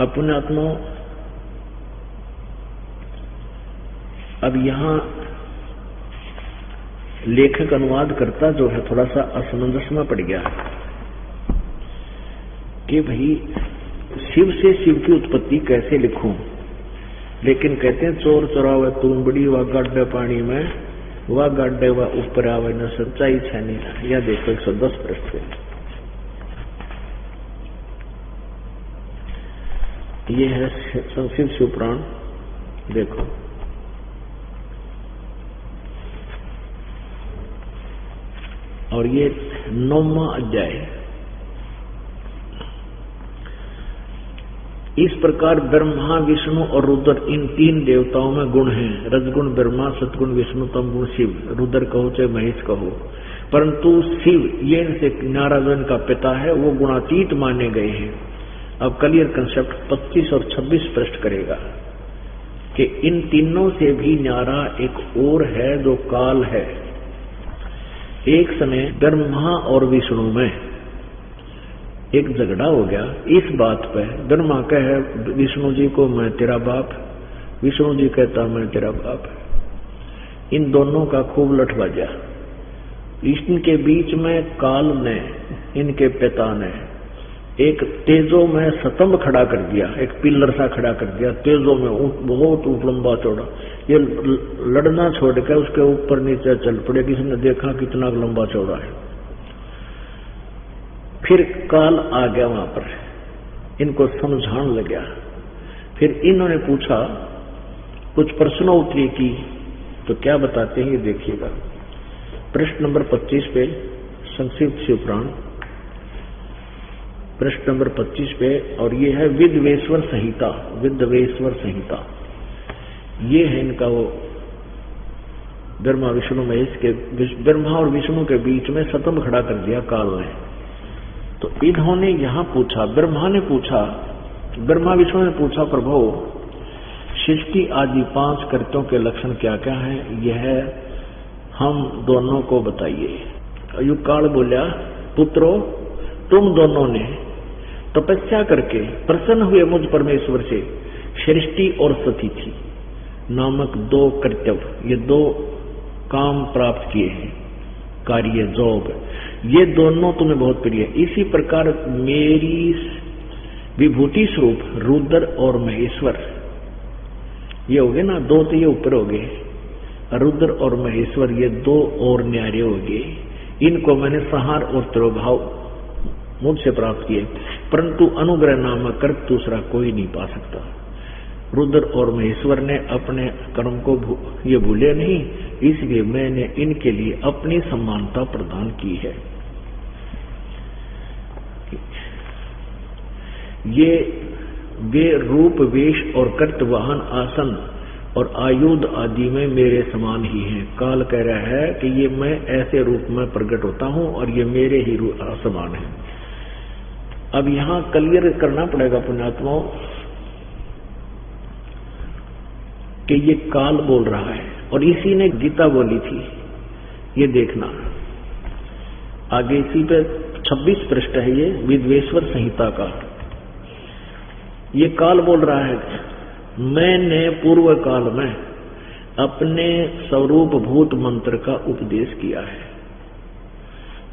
Speaker 1: अपने आत्मा अब यहां लेखक अनुवाद करता जो है थोड़ा सा असमंजस में पड़ गया कि भाई शिव से शिव की उत्पत्ति कैसे लिखूं, लेकिन कहते हैं चोर चोरावे तून बड़ी व गड्ढे पानी में वह गड्ढे व ऊपर आवे न सच्चाई छानी। यह देखो 110 पृष्ठ पे ये है संक्षिप्त शिवपुराण। देखो और ये 9वां अध्याय। इस प्रकार ब्रह्मा विष्णु और रुद्र इन 3 देवताओं में गुण हैं। रजगुण ब्रह्मा, सतगुण विष्णु, तमगुण शिव। रुद्र कहो चाहे महेश कहो, परंतु शिव ये इनसे नारायण का पिता है, वो गुणातीत माने गए हैं। अब क्लियर कंसेप्ट 25 और 26 पृष्ठ करेगा कि इन तीनों से भी न्यारा एक और है जो काल है। एक समय ब्रह्मा और विष्णु में एक झगड़ा हो गया इस बात पर। ब्रह्मा कहे विष्णु जी को मैं तेरा बाप, विष्णु जी कहता मैं तेरा बाप। इन दोनों का खूब लठ बजा। इनके बीच में काल ने, इनके पिता ने एक तेजो में स्तंभ खड़ा कर दिया, एक पिलर सा खड़ा कर दिया तेजो में, बहुत लंबा चौड़ा। ये लड़ना छोड़कर उसके ऊपर नीचे चल पड़े। किसी ने देखा कितना लंबा चौड़ा है। फिर काल आ गया वहां पर, इनको समझाने लगा। फिर इन्होंने पूछा, कुछ प्रश्नोत्तरी की, तो क्या बताते हैं ये देखिएगा। पृष्ठ नंबर 25 पे संक्षिप्त शिवपुराण, पृष्ठ नंबर 25 पे, और ये है विद्वेश्वर संहिता। विद्वेश्वर संहिता ये है इनका वो ब्रह्मा विष्णु महेश के, ब्रह्मा और विष्णु के बीच में स्तंभ खड़ा कर दिया काल ने। तो इन्होंने यहां पूछा, ब्रह्मा विष्णु ने पूछा, प्रभु सृष्टि आदि 5 कृत्यों के लक्षण क्या क्या हैं, यह हम दोनों को बताइए। युकाल बोला, पुत्रो तुम दोनों ने तपस्या करके प्रसन्न हुए मुझ परमेश्वर से सृष्टि और स्थिति थी। नामक 2 कर्तव्य, ये 2 काम प्राप्त किए हैं, कार्य जॉब, ये दोनों तुम्हें बहुत प्रिय है। इसी प्रकार मेरी विभूति स्वरूप रुद्र और महेश्वर, ये हो गए ना 2, तो ये ऊपर हो गए, रुद्र और महेश्वर ये 2 और न्यारे हो गए। इनको मैंने संहार और तिरोभाव मुझसे प्राप्त किए, परंतु अनुग्रह नामक कर्म दूसरा कोई नहीं पा सकता। रुद्र और महेश्वर ने अपने कर्म को ये भूले नहीं, इसलिए मैंने इनके लिए अपनी समानता प्रदान की है। ये वे रूप वेश और कर्त वाहन आसन और आयुध आदि में मेरे समान ही हैं। काल कह रहा है कि ये मैं ऐसे रूप में प्रकट होता हूं और ये मेरे ही समान है। अब यहां क्लियर करना पड़ेगा पुण्यात्माओं कि ये काल बोल रहा है और इसी ने गीता बोली थी, ये देखना आगे इसी पे 26 पृष्ठ है ये विद्वेश्वर संहिता का। ये काल बोल रहा है, मैंने पूर्व काल में अपने स्वरूप भूत मंत्र का उपदेश किया है,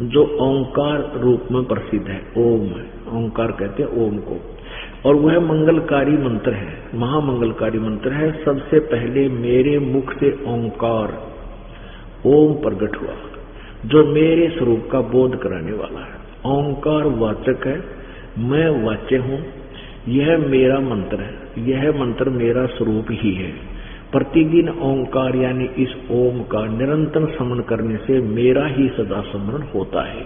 Speaker 1: जो ओंकार रूप में प्रसिद्ध है। ओम, ओंकार कहते हैं ओम को, और वह मंगलकारी मंत्र है, महामंगलकारी मंत्र है। सबसे पहले मेरे मुख से ओंकार ओम प्रकट हुआ, जो मेरे स्वरूप का बोध कराने वाला है। ओंकार वाचक है, मैं वाच्य हूं, यह मेरा मंत्र है, यह मंत्र मेरा स्वरूप ही है। प्रतिदिन ओंकार यानी इस ओम का निरंतर स्मरण करने से मेरा ही सदा स्मरण होता है।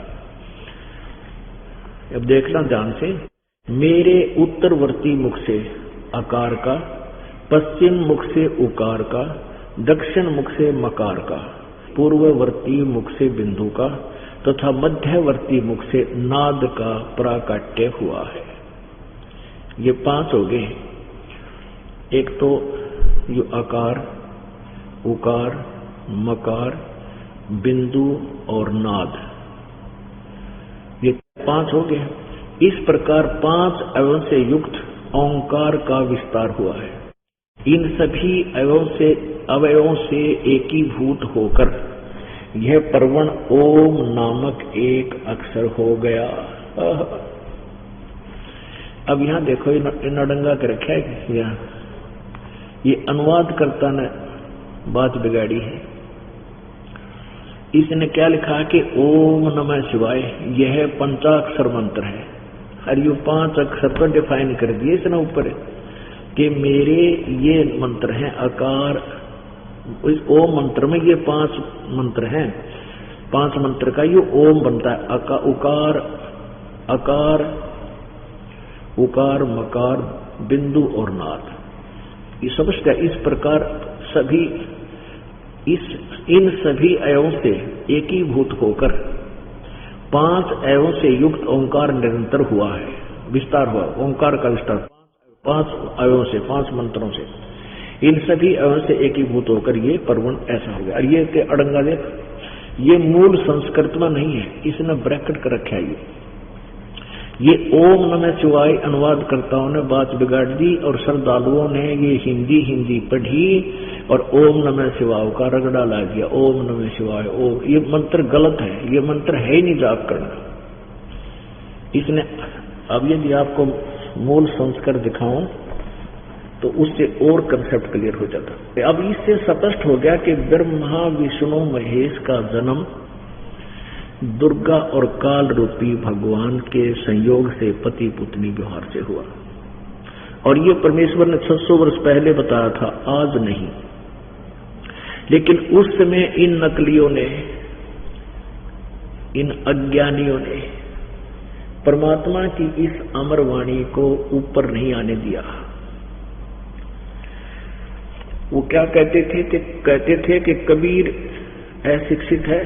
Speaker 1: अब देखना ध्यान से, मेरे उत्तरवर्ती मुख से आकार का, पश्चिम मुख से उकार का, दक्षिण मुख से मकार का, पूर्ववर्ती मुख से बिंदु का तथा मध्यवर्ती मुख से नाद का प्राकट्य हुआ है। ये 5 हो गए। एक तो ये आकार, उकार, मकार, बिंदु और नाद, ये 5 हो गए। इस प्रकार 5 अवयवों से युक्त ओंकार का विस्तार हुआ है। इन सभी अवयवों से एकीभूत होकर यह परवण ओम नामक एक अक्षर हो गया। अब यहां देखो, नडंगा कर रखा है यहाँ, ये अनुवाद करता ने बात बिगाड़ी है। इसने क्या लिखा कि ओम नमः शिवाय यह पंचाक्षर मंत्र है, और ये 5 अक्षर तो डिफाइन कर दिए इसने ऊपर कि मेरे ये मंत्र हैं आकार। इस ओम मंत्र में ये 5 मंत्र हैं, 5 मंत्र का ये ओम बनता है। उकार, आकार, उकार, मकार, बिंदु और नाद, ये समझते। इस प्रकार सभी इन सभी अवयवों से एकीभूत होकर 5 अवयवों से युक्त ओंकार निरंतर हुआ है, विस्तार हुआ। ओंकार का विस्तार 5 अवयवों से, 5 मंत्रों से, इन सभी अवयवों से एकीभूत होकर ये परवण ऐसा हो गया। और ये के अड़ंगा देख, ये मूल संस्कृत में नहीं है, इसने ब्रैकेट कर रखा है। ये ओम नमः शिवाय अनुवादकर्ताओं ने बात बिगाड़ दी और श्रद्धालुओं ने ये हिंदी पढ़ी और ओम नमः शिवाय का रगड़ा ला दिया। ओम नमः शिवाय, ओम, ये मंत्र गलत है, ये मंत्र है ही नहीं जाप करना। इसने अब यदि आपको मूल संस्कृत दिखाऊं तो उससे और कंसेप्ट क्लियर हो जाता। अब इससे स्पष्ट हो गया कि ब्रह्मा विष्णु महेश का जन्म दुर्गा और काल रूपी भगवान के संयोग से पति पुत्री व्यवहार से हुआ, और ये परमेश्वर ने 600 वर्ष पहले बताया था, आज नहीं। लेकिन उस समय इन नकलियों ने, इन अज्ञानियों ने परमात्मा की इस अमर वाणी को ऊपर नहीं आने दिया। वो क्या कहते थे कि कबीर अशिक्षित है,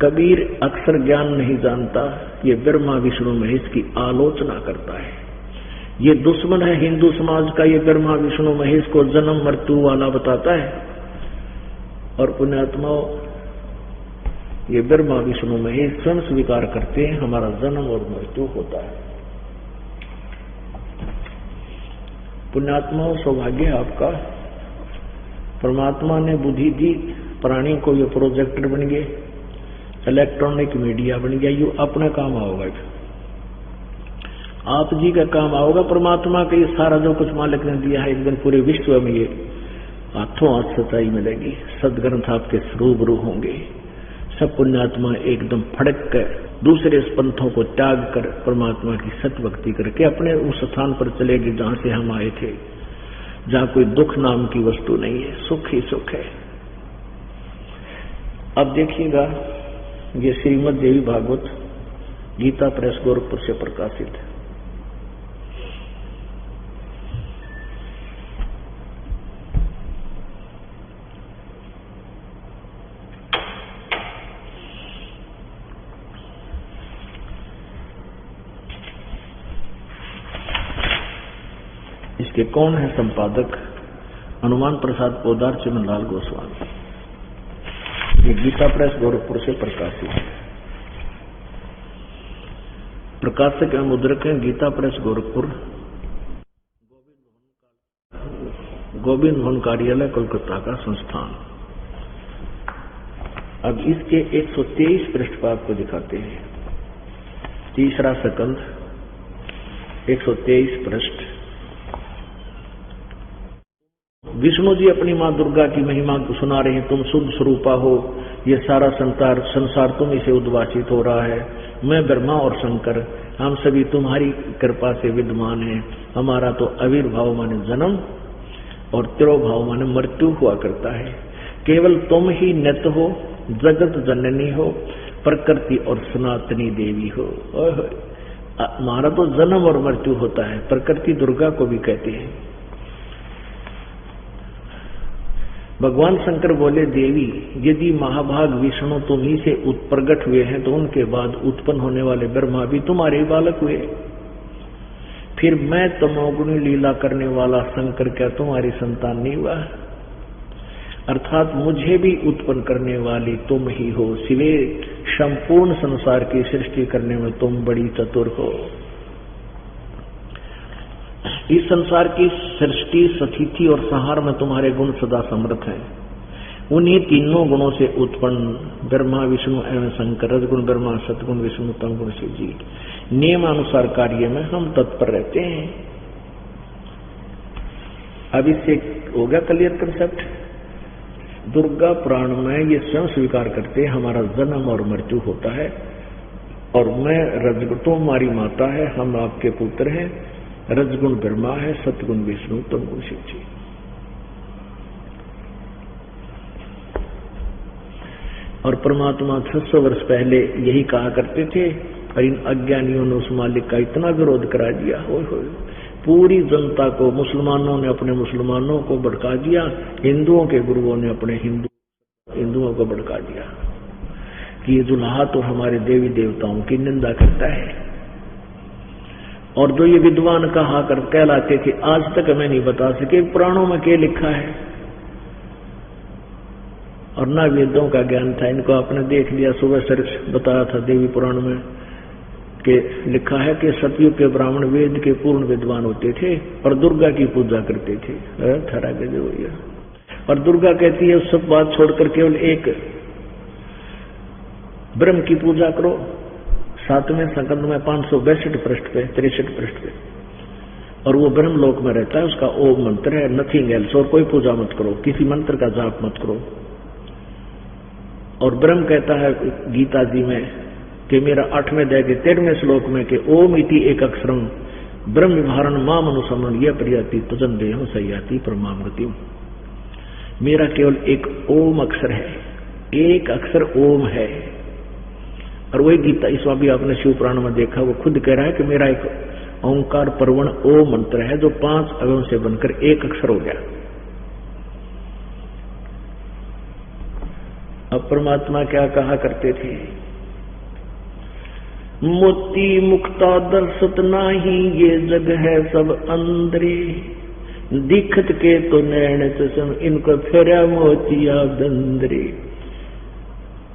Speaker 1: कबीर अक्षर ज्ञान नहीं जानता, ये ब्रह्मा विष्णु महेश की आलोचना करता है। ये दुश्मन है हिंदू समाज का, ये ब्रह्मा विष्णु महेश को जन्म मृत्यु वाला बताता है। और पुण्यात्माओं, ये ब्रह्मा विष्णु महेश स्वयं स्वीकार करते हैं हमारा जन्म और मृत्यु होता है। पुण्यात्माओं, सौभाग्य है आपका। परमात्मा ने बुद्धि दी, प्राणी को ये प्रोजेक्टर बन गए, इलेक्ट्रॉनिक मीडिया बन गया, ये अपने काम आओगे, आप जी का काम आओगा। परमात्मा का ये सारा जो कुछ मालिक ने दिया है, एक दिन पूरे विश्व में ये हाथों हाथ सच्चाई मिलेगी, सदग्रंथ आपके रूबरू होंगे। सब पुण्यात्मा एकदम फड़क कर दूसरे पंथों को त्याग कर परमात्मा की सत भक्ति करके अपने उस स्थान पर चलेगी जहां से हम आए थे, जहां कोई दुख नाम की वस्तु नहीं है, सुख ही सुख है। अब देखिएगा, ये श्रीमद् देवी भागवत गीता प्रेस गोरखपुर से प्रकाशित है। इसके कौन है संपादक? हनुमान प्रसाद पोदार, चिमनलाल गोस्वामी। ये गीता प्रेस गोरखपुर से प्रकाशित है। प्रकाशक एवं मुद्रक है गीता प्रेस गोरखपुर, गोविंद भवन कार्यालय, कोलकाता का संस्थान। अब इसके 123 पृष्ठ पर आपको दिखाते हैं। तीसरा सकंद, 123 पृष्ठ। विष्णु जी अपनी मां दुर्गा की महिमा को सुना रहे हैं। तुम शुद्ध स्वरूपा हो, ये सारा संसार तुम इसे उद्वासित हो रहा है। मैं ब्रह्मा और शंकर, हम सभी तुम्हारी कृपा से विद्यमान हैं। हमारा तो आविर्भाव माने जन्म और तिरोभाव माने मृत्यु हुआ करता है। केवल तुम ही नित्य हो, जगत जननी हो, प्रकृति और सनातनी देवी हो। हमारा तो जन्म और मृत्यु होता है। प्रकृति दुर्गा को भी कहते हैं। भगवान शंकर बोले, देवी यदि महाभाग विष्णु तुम ही से प्रकट हुए हैं, तो उनके बाद उत्पन्न होने वाले ब्रह्मा भी तुम्हारे ही बालक हुए। फिर मैं तमोगुणी लीला करने वाला शंकर क्या तुम्हारी संतान नहीं हुआ? अर्थात मुझे भी उत्पन्न करने वाली तुम ही हो। सिवे संपूर्ण संसार की सृष्टि करने में तुम बड़ी चतुर हो। इस संसार की सृष्टि, स्थिति और संहार में तुम्हारे गुण सदा समर्थ हैं। उन्हीं तीनों गुणों से उत्पन्न ब्रह्मा, विष्णु एवं शंकर, रजगुण ब्रह्मा, सतगुण विष्णु, तमगुण शिव जी, नियमानुसार कार्य में हम तत्पर रहते हैं। अब इससे हो गया क्लियर कंसेप्ट। दुर्गा पुराण में ये स्वयं स्वीकार करते हमारा जन्म और मृत्यु होता है, और मैं रजगुण, तो हमारी माता है, हम आपके पुत्र हैं। रजगुण ब्रह्मा है, सतगुण विष्णु, तमगुण शिव जी। और परमात्मा 600 वर्ष पहले यही कहा करते थे, और इन अज्ञानियों ने उस मालिक का इतना विरोध करा दिया। हो पूरी जनता को, मुसलमानों ने अपने मुसलमानों को भड़का दिया, हिंदुओं के गुरुओं ने अपने हिंदुओं को भड़का दिया कि ये दुल्हा तो हमारे देवी देवताओं की निंदा करता है। और जो ये विद्वान कहा कर कहलाते थे, आज तक हमें नहीं बता सके पुराणों में क्या लिखा है, और ना वेदों का ज्ञान था इनको। आपने देख लिया, सुबह सर्च बताया था देवी पुराण में कि लिखा है कि सतयुग के ब्राह्मण वेद के पूर्ण विद्वान होते थे और दुर्गा की पूजा करते थे। ठहरा के जो और दुर्गा कहती है, उस सब बात छोड़कर केवल एक ब्रह्म की पूजा करो। 7वें संकल्प में 562 पृष्ठ पे, 63 पृष्ठ पे, और वो ब्रह्म लोक में रहता है। उसका ओम मंत्र है, नथिंग एल्स। और कोई पूजा मत करो, किसी मंत्र का जाप मत करो। और ब्रह्म कहता है गीता जी में कि मेरा 8वें अध्याय के 13वें श्लोक में कि ओम इति एक अक्षरम ब्रह्म विभारण माम अनुसमन यह प्रियति तुजन देह सयाति परमामृति। मेरा केवल एक ओम अक्षर है, एक अक्षर ओम है। और वही गीता, इस बार भी आपने शिव पुराण में देखा, वो खुद कह रहा है कि मेरा एक ओंकार परवण ओम मंत्र है जो 5 अवयवों से बनकर एक अक्षर हो गया। अब परमात्मा क्या कहा करते थे, मोती मुक्ता दर्शत नाही, ये जग है सब अंदरे, दिखत के तो नैन चश्म, इनको फेरा मोतिया बंदरे।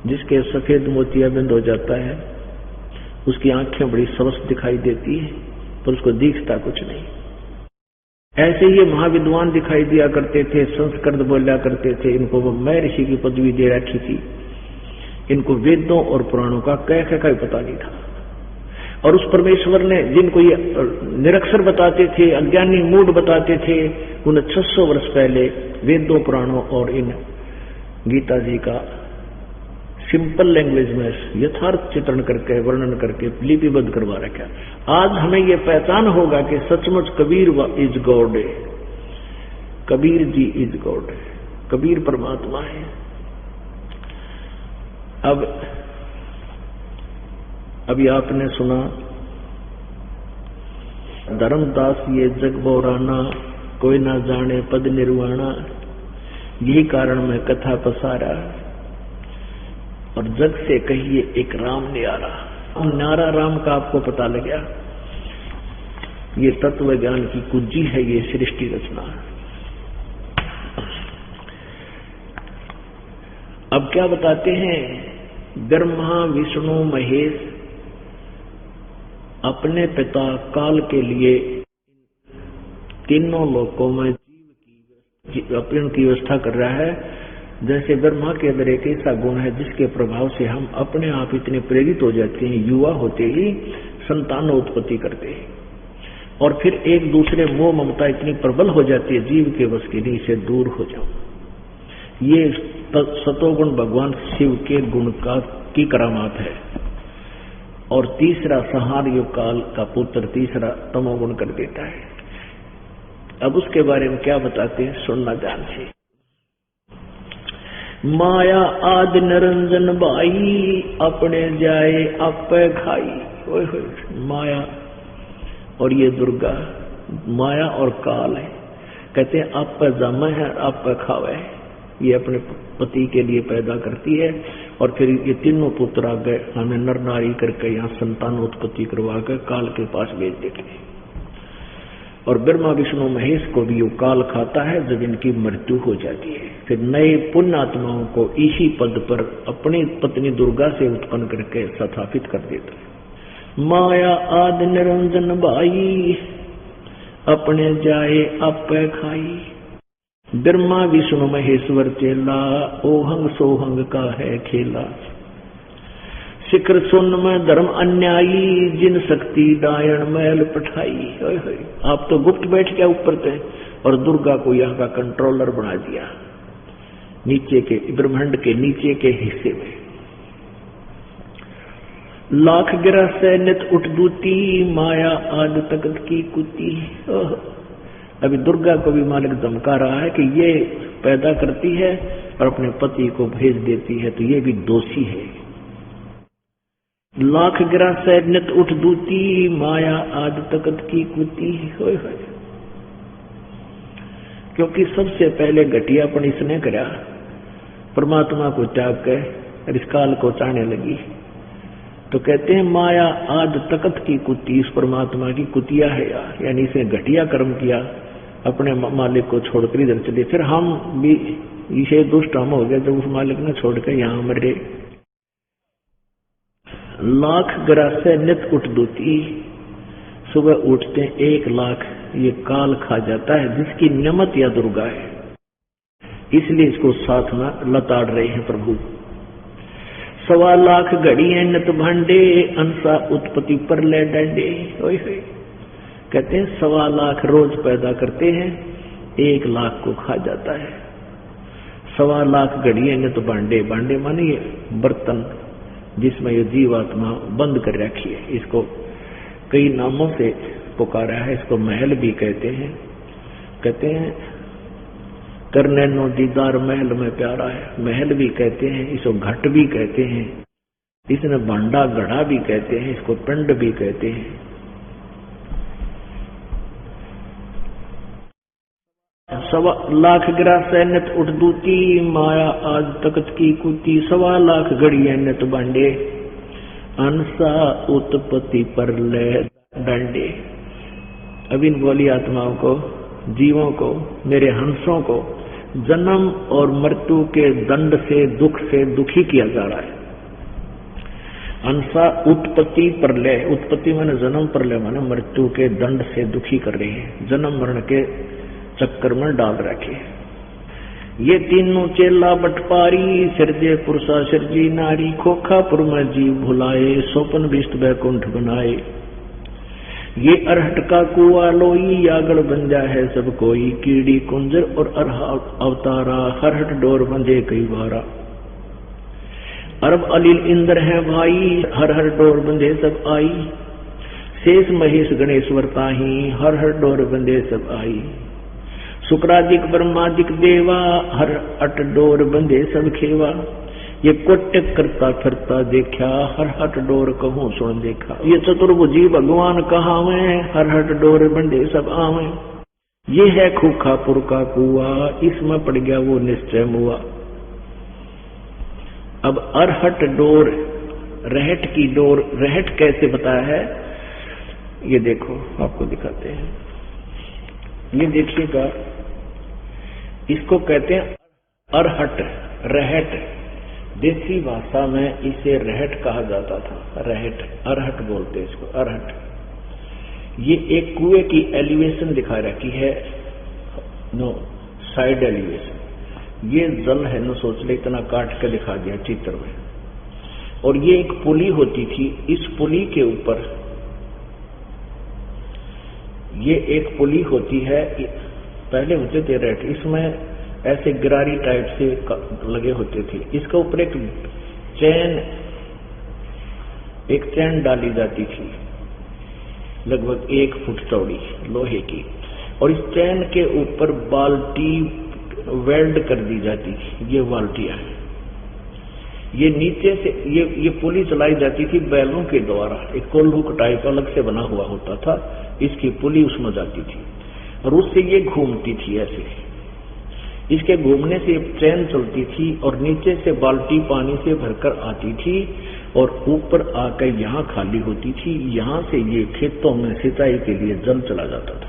Speaker 1: जिसके सफेद मोतियाबिंद हो जाता है, उसकी आंखें बड़ी स्वस्थ दिखाई देती है, पर उसको दिखता कुछ नहीं। ऐसे ये महाविद्वान दिखाई दिया करते थे, संस्कृत बोला करते थे, इनको वो मैं ऋषि की पदवी दे रखी थी, इनको वेदों और पुराणों का कह का पता नहीं था। और उस परमेश्वर ने जिनको ये निरक्षर बताते थे, अज्ञानी मूढ़ बताते थे, उन्हें 600 वर्ष पहले वेदों पुराणों और इन गीता जी का सिंपल लैंग्वेज में यथार्थ चित्रण करके वर्णन करके लिपिबद्ध करवा रखा। आज हमें यह पहचान होगा कि सचमुच कबीर इज गॉड है, कबीर जी इज गॉड है, कबीर परमात्मा है। अब अभी आपने सुना धर्मदास ये जग बोराना, कोई ना जाने पद निर्वाणा, यही कारण मैं कथा पसारा, और जग से कहिए एक राम न्यारा। न्यारा राम का आपको पता लग गया। ये तत्व ज्ञान की कुंजी है, ये सृष्टि रचना। अब क्या बताते हैं, ब्रह्मा विष्णु महेश अपने पिता काल के लिए तीनों लोकों में जीव की व्यवस्था कर रहा है। जैसे ब्रह्मा के अंदर एक ऐसा गुण है जिसके प्रभाव से हम अपने आप इतने प्रेरित हो जाते हैं, युवा होते ही संतानोत्पत्ति करते हैं, और फिर एक दूसरे मोह ममता इतनी प्रबल हो जाती है जीव के बस के लिए, इसे दूर हो जाओ। ये सतोगुण भगवान शिव के गुण की करामात है। और तीसरा संहार युग काल का पुत्र तीसरा तमोगुण कर देता है। अब उसके बारे में क्या बताते हैं, सुनना ध्यान से। माया आदि निरंजन बाई, अपने जाए आप खाई। ओए होए, माया और ये दुर्गा, माया और काल है। कहते हैं आप पर जमा है, आप पर खावे। ये अपने पति के लिए पैदा करती है, और फिर ये तीनों पुत्र आ गए, हमें नर नारी करके यहाँ संतानोत्पत्ति करवा कर काल के पास भेज देते हैं। और ब्रह्मा विष्णु महेश को भी वो काल खाता है जब इनकी मृत्यु हो जाती है। फिर नए पुण्य आत्माओं को इसी पद पर अपनी पत्नी दुर्गा से उत्पन्न करके स्थापित कर देता है। माया आदि निरंजन बाई, अपने जाए आप खाई। ब्रह्मा विष्णु महेश्वर चेला, ओहंग सोहंग का है खेला। शिखर सुन में धर्म अन्यायी, जिन शक्ति डायण मैल पठाई। आप तो गुप्त बैठ गया ऊपर थे, और दुर्गा को यहाँ का कंट्रोलर बना दिया, नीचे के ब्रह्मांड के नीचे के हिस्से में। लाख गिरा से नित उठ दूती, माया आदि तकत की कुती। अभी दुर्गा को भी मालिक धमका रहा है कि ये पैदा करती है और अपने पति को भेज देती है, तो ये भी दोषी है। लाख गिरा से नित उठ दूती, माया आदि तकत की कुती। होय होय, क्योंकि सबसे पहले घटियापन इसने करा, परमात्मा को त्याग कर इस काल को चाहने लगी। तो कहते हैं माया आदि तकत की कुती, इस परमात्मा की कुतिया है यार, यानी इसने घटिया कर्म किया, अपने मालिक को छोड़कर इधर चले। फिर हम भी इसे दुष्ट हम हो गए जब उस मालिक ने छोड़कर यहां मरे। लाख ग्रासे नित उठ दूती, सुबह उठते 1 लाख ये काल खा जाता है, जिसकी नियमत या दुर्गा है, इसलिए इसको साथ में लताड़ रहे हैं प्रभु। 1.25 लाख घड़ियां नित भांडे, अंसा उत्पत्ति पर ले डंडे। कहते हैं 1.25 लाख रोज पैदा करते हैं, 1 लाख को खा जाता है। 1.25 लाख घड़ियां नित भांडे, भांडे मानिए बर्तन जिसमें ये जीवात्मा बंद कर रखी है। इसको कई नामों से पुकारा है, इसको महल भी कहते हैं। कहते हैं करने नो दीदार महल में प्यारा है, महल भी कहते हैं, इसको घट भी कहते हैं, इसने भांडा गढ़ा भी कहते हैं, इसको पिंड भी कहते हैं। 1.25 लाख गिरासे नित उठ दूती, माया आज तकत की कुती। 1.25 लाख घड़ियां नित बांडे, अंसा उत्पत्ति पर ले डंडे। अब इन बोली आत्माओं को, जीवों को, मेरे हंसों को जन्म और मृत्यु के दंड से, दुख से दुखी किया जा रहा है। अंसा उत्पत्ति प्रलय, उत्पत्ति माने जन्म, प्रलय माने मृत्यु के दंड से दुखी कर रहे हैं, जन्म मरण के चक्कर में डाल रखे। ये तीनों चेला बटपारी, सिरजे पुरुषा सिरजी नारी, खोखापुर में जीव भुलाए, सोपन विष्ट बैकुंठ बनाए। ये अरहट का कुआ लोई, यागड़ बंजा है सब कोई, कीड़ी कुंजर और अरहा अवतारा, हरहट डोर बंधे कई बारा। अरब अलील इंद्र है भाई, हर हर डोर बंधे सब आई, शेष महेश गणेश्वर ताही, हर हर डोर बंधे सब आई। शुक्रादिक ब्रह्मादिक देवा, हर अट डोर बंधे सब खेवा। ये कोट्य करता फिरता देखा, हर हट डोर कहूं सुन देखा। ये चतुर्भुजी भगवान कहावे, हर हट डोर बंधे सब आवे। ये है खोखापुर का कुआ, इसमें पड़ गया वो निश्चय मुआ। अब अरहट डोर, रहट की डोर, रहट कैसे बताया है ये देखो, आपको दिखाते हैं। ये देखिएगा, इसको कहते हैं अरहट, रहट। देसी भाषा में इसे रहट कहा जाता था, रहट, अरहट बोलते इसको, अरहट। ये एक कुएं की एलिवेशन दिखा रखी है, नो साइड एलिवेशन। ये जल है, न सोच ले, इतना काट के दिखा दिया चित्र में। और ये एक पुली होती थी, इस पुली के ऊपर ये एक पुली होती है, पहले होते थे रेट, इसमें ऐसे गिरारी टाइप से लगे होते थे। इसके ऊपर एक चैन डाली जाती थी, लगभग 1 फुट चौड़ी लोहे की, और इस चैन के ऊपर बाल्टी वेल्ड कर दी जाती थी। ये बाल्टियां, ये नीचे से ये पुली चलाई जाती थी बैलों के द्वारा, एक कोल्हू टाइप अलग से बना हुआ होता था, इसकी पुली उसमें जाती थी और उससे ये घूमती थी ऐसे। इसके घूमने से चैन चलती थी और नीचे से बाल्टी पानी से भरकर आती थी और ऊपर आकर यहाँ खाली होती थी। यहाँ से ये खेतों में सिंचाई के लिए जल चला जाता था।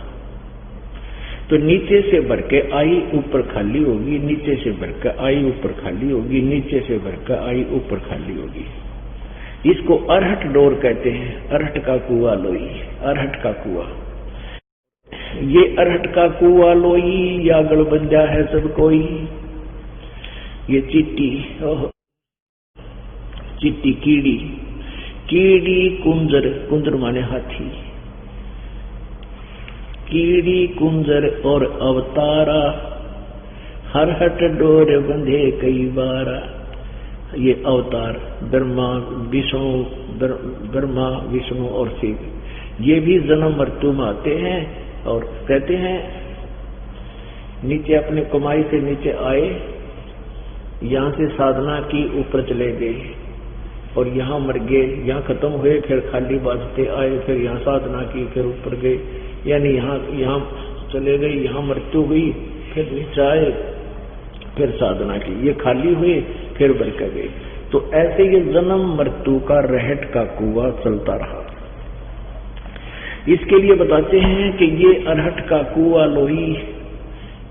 Speaker 1: तो नीचे से भर के आई, ऊपर खाली होगी, नीचे से भर के आई, ऊपर खाली होगी, नीचे से भर के आई, ऊपर खाली होगी। इसको अरहट डोर कहते हैं, अरहट का कुआ लोई, अरहट का कुआ। ये अरहट का कुआ लोई, यागड़ बंजा है सब कोई। ये चिट्टी, चिट्टी कीड़ी, कीड़ी कुंजर, कुंजर माने हाथी, कीड़ी कुंजर और अवतारा, हरहट डोर बंधे कई बारा। ये अवतार ब्रह्मा विष्णु और शिव, ये भी जन्म मृत्यु में आते हैं और कहते हैं नीचे अपने कमाई से नीचे आए, यहाँ से साधना की, ऊपर चले गए और यहाँ मर गए, यहाँ खत्म हुए, फिर खाली बाजते आए, फिर यहाँ साधना की, फिर ऊपर गए, यानी यहाँ चले गए, यहाँ मृत्यु हुई, फिर नीचे आए, फिर साधना की, ये खाली हुए, फिर बढ़ कर गए। तो ऐसे ये जन्म मृत्यु का रहट का कुआ चलता रहा। इसके लिए बताते हैं कि ये अरहट का कुआ लोई,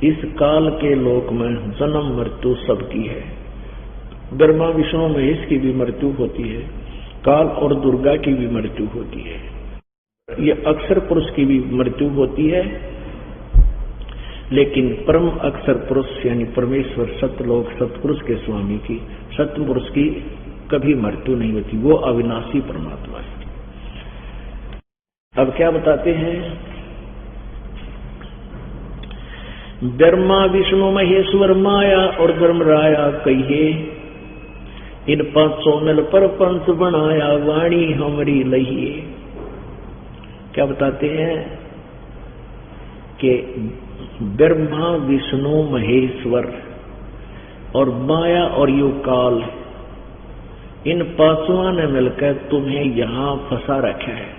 Speaker 1: इस काल के लोक में जन्म मृत्यु सबकी है। ब्रह्मा विष्णु महेश की भी मृत्यु होती है, काल और दुर्गा की भी मृत्यु होती है, ये अक्षर पुरुष की भी मृत्यु होती है। लेकिन परम अक्षर पुरुष यानी परमेश्वर सत्यलोक सतपुरुष के स्वामी की, सत्यपुरुष की कभी मृत्यु नहीं होती, वो अविनाशी परमात्मा है। अब क्या बताते हैं, ब्रह्मा विष्णु महेश्वर माया और धर्मराया कहिए, इन 500 मिल पर पंच बनाया, वाणी हमारी लहिए। क्या बताते हैं कि ब्रह्मा विष्णु महेश्वर और माया और यो काल, इन 5वां ने मिलकर तुम्हें यहां फंसा रखा है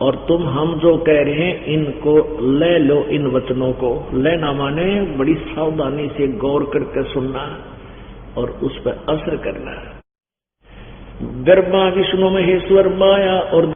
Speaker 1: और तुम हम जो कह रहे हैं इनको ले लो, इन वचनों को लेना माने बड़ी सावधानी से गौर करके सुनना और उस पर असर करना। ब्रह्मा विष्णु महेश्वर माया और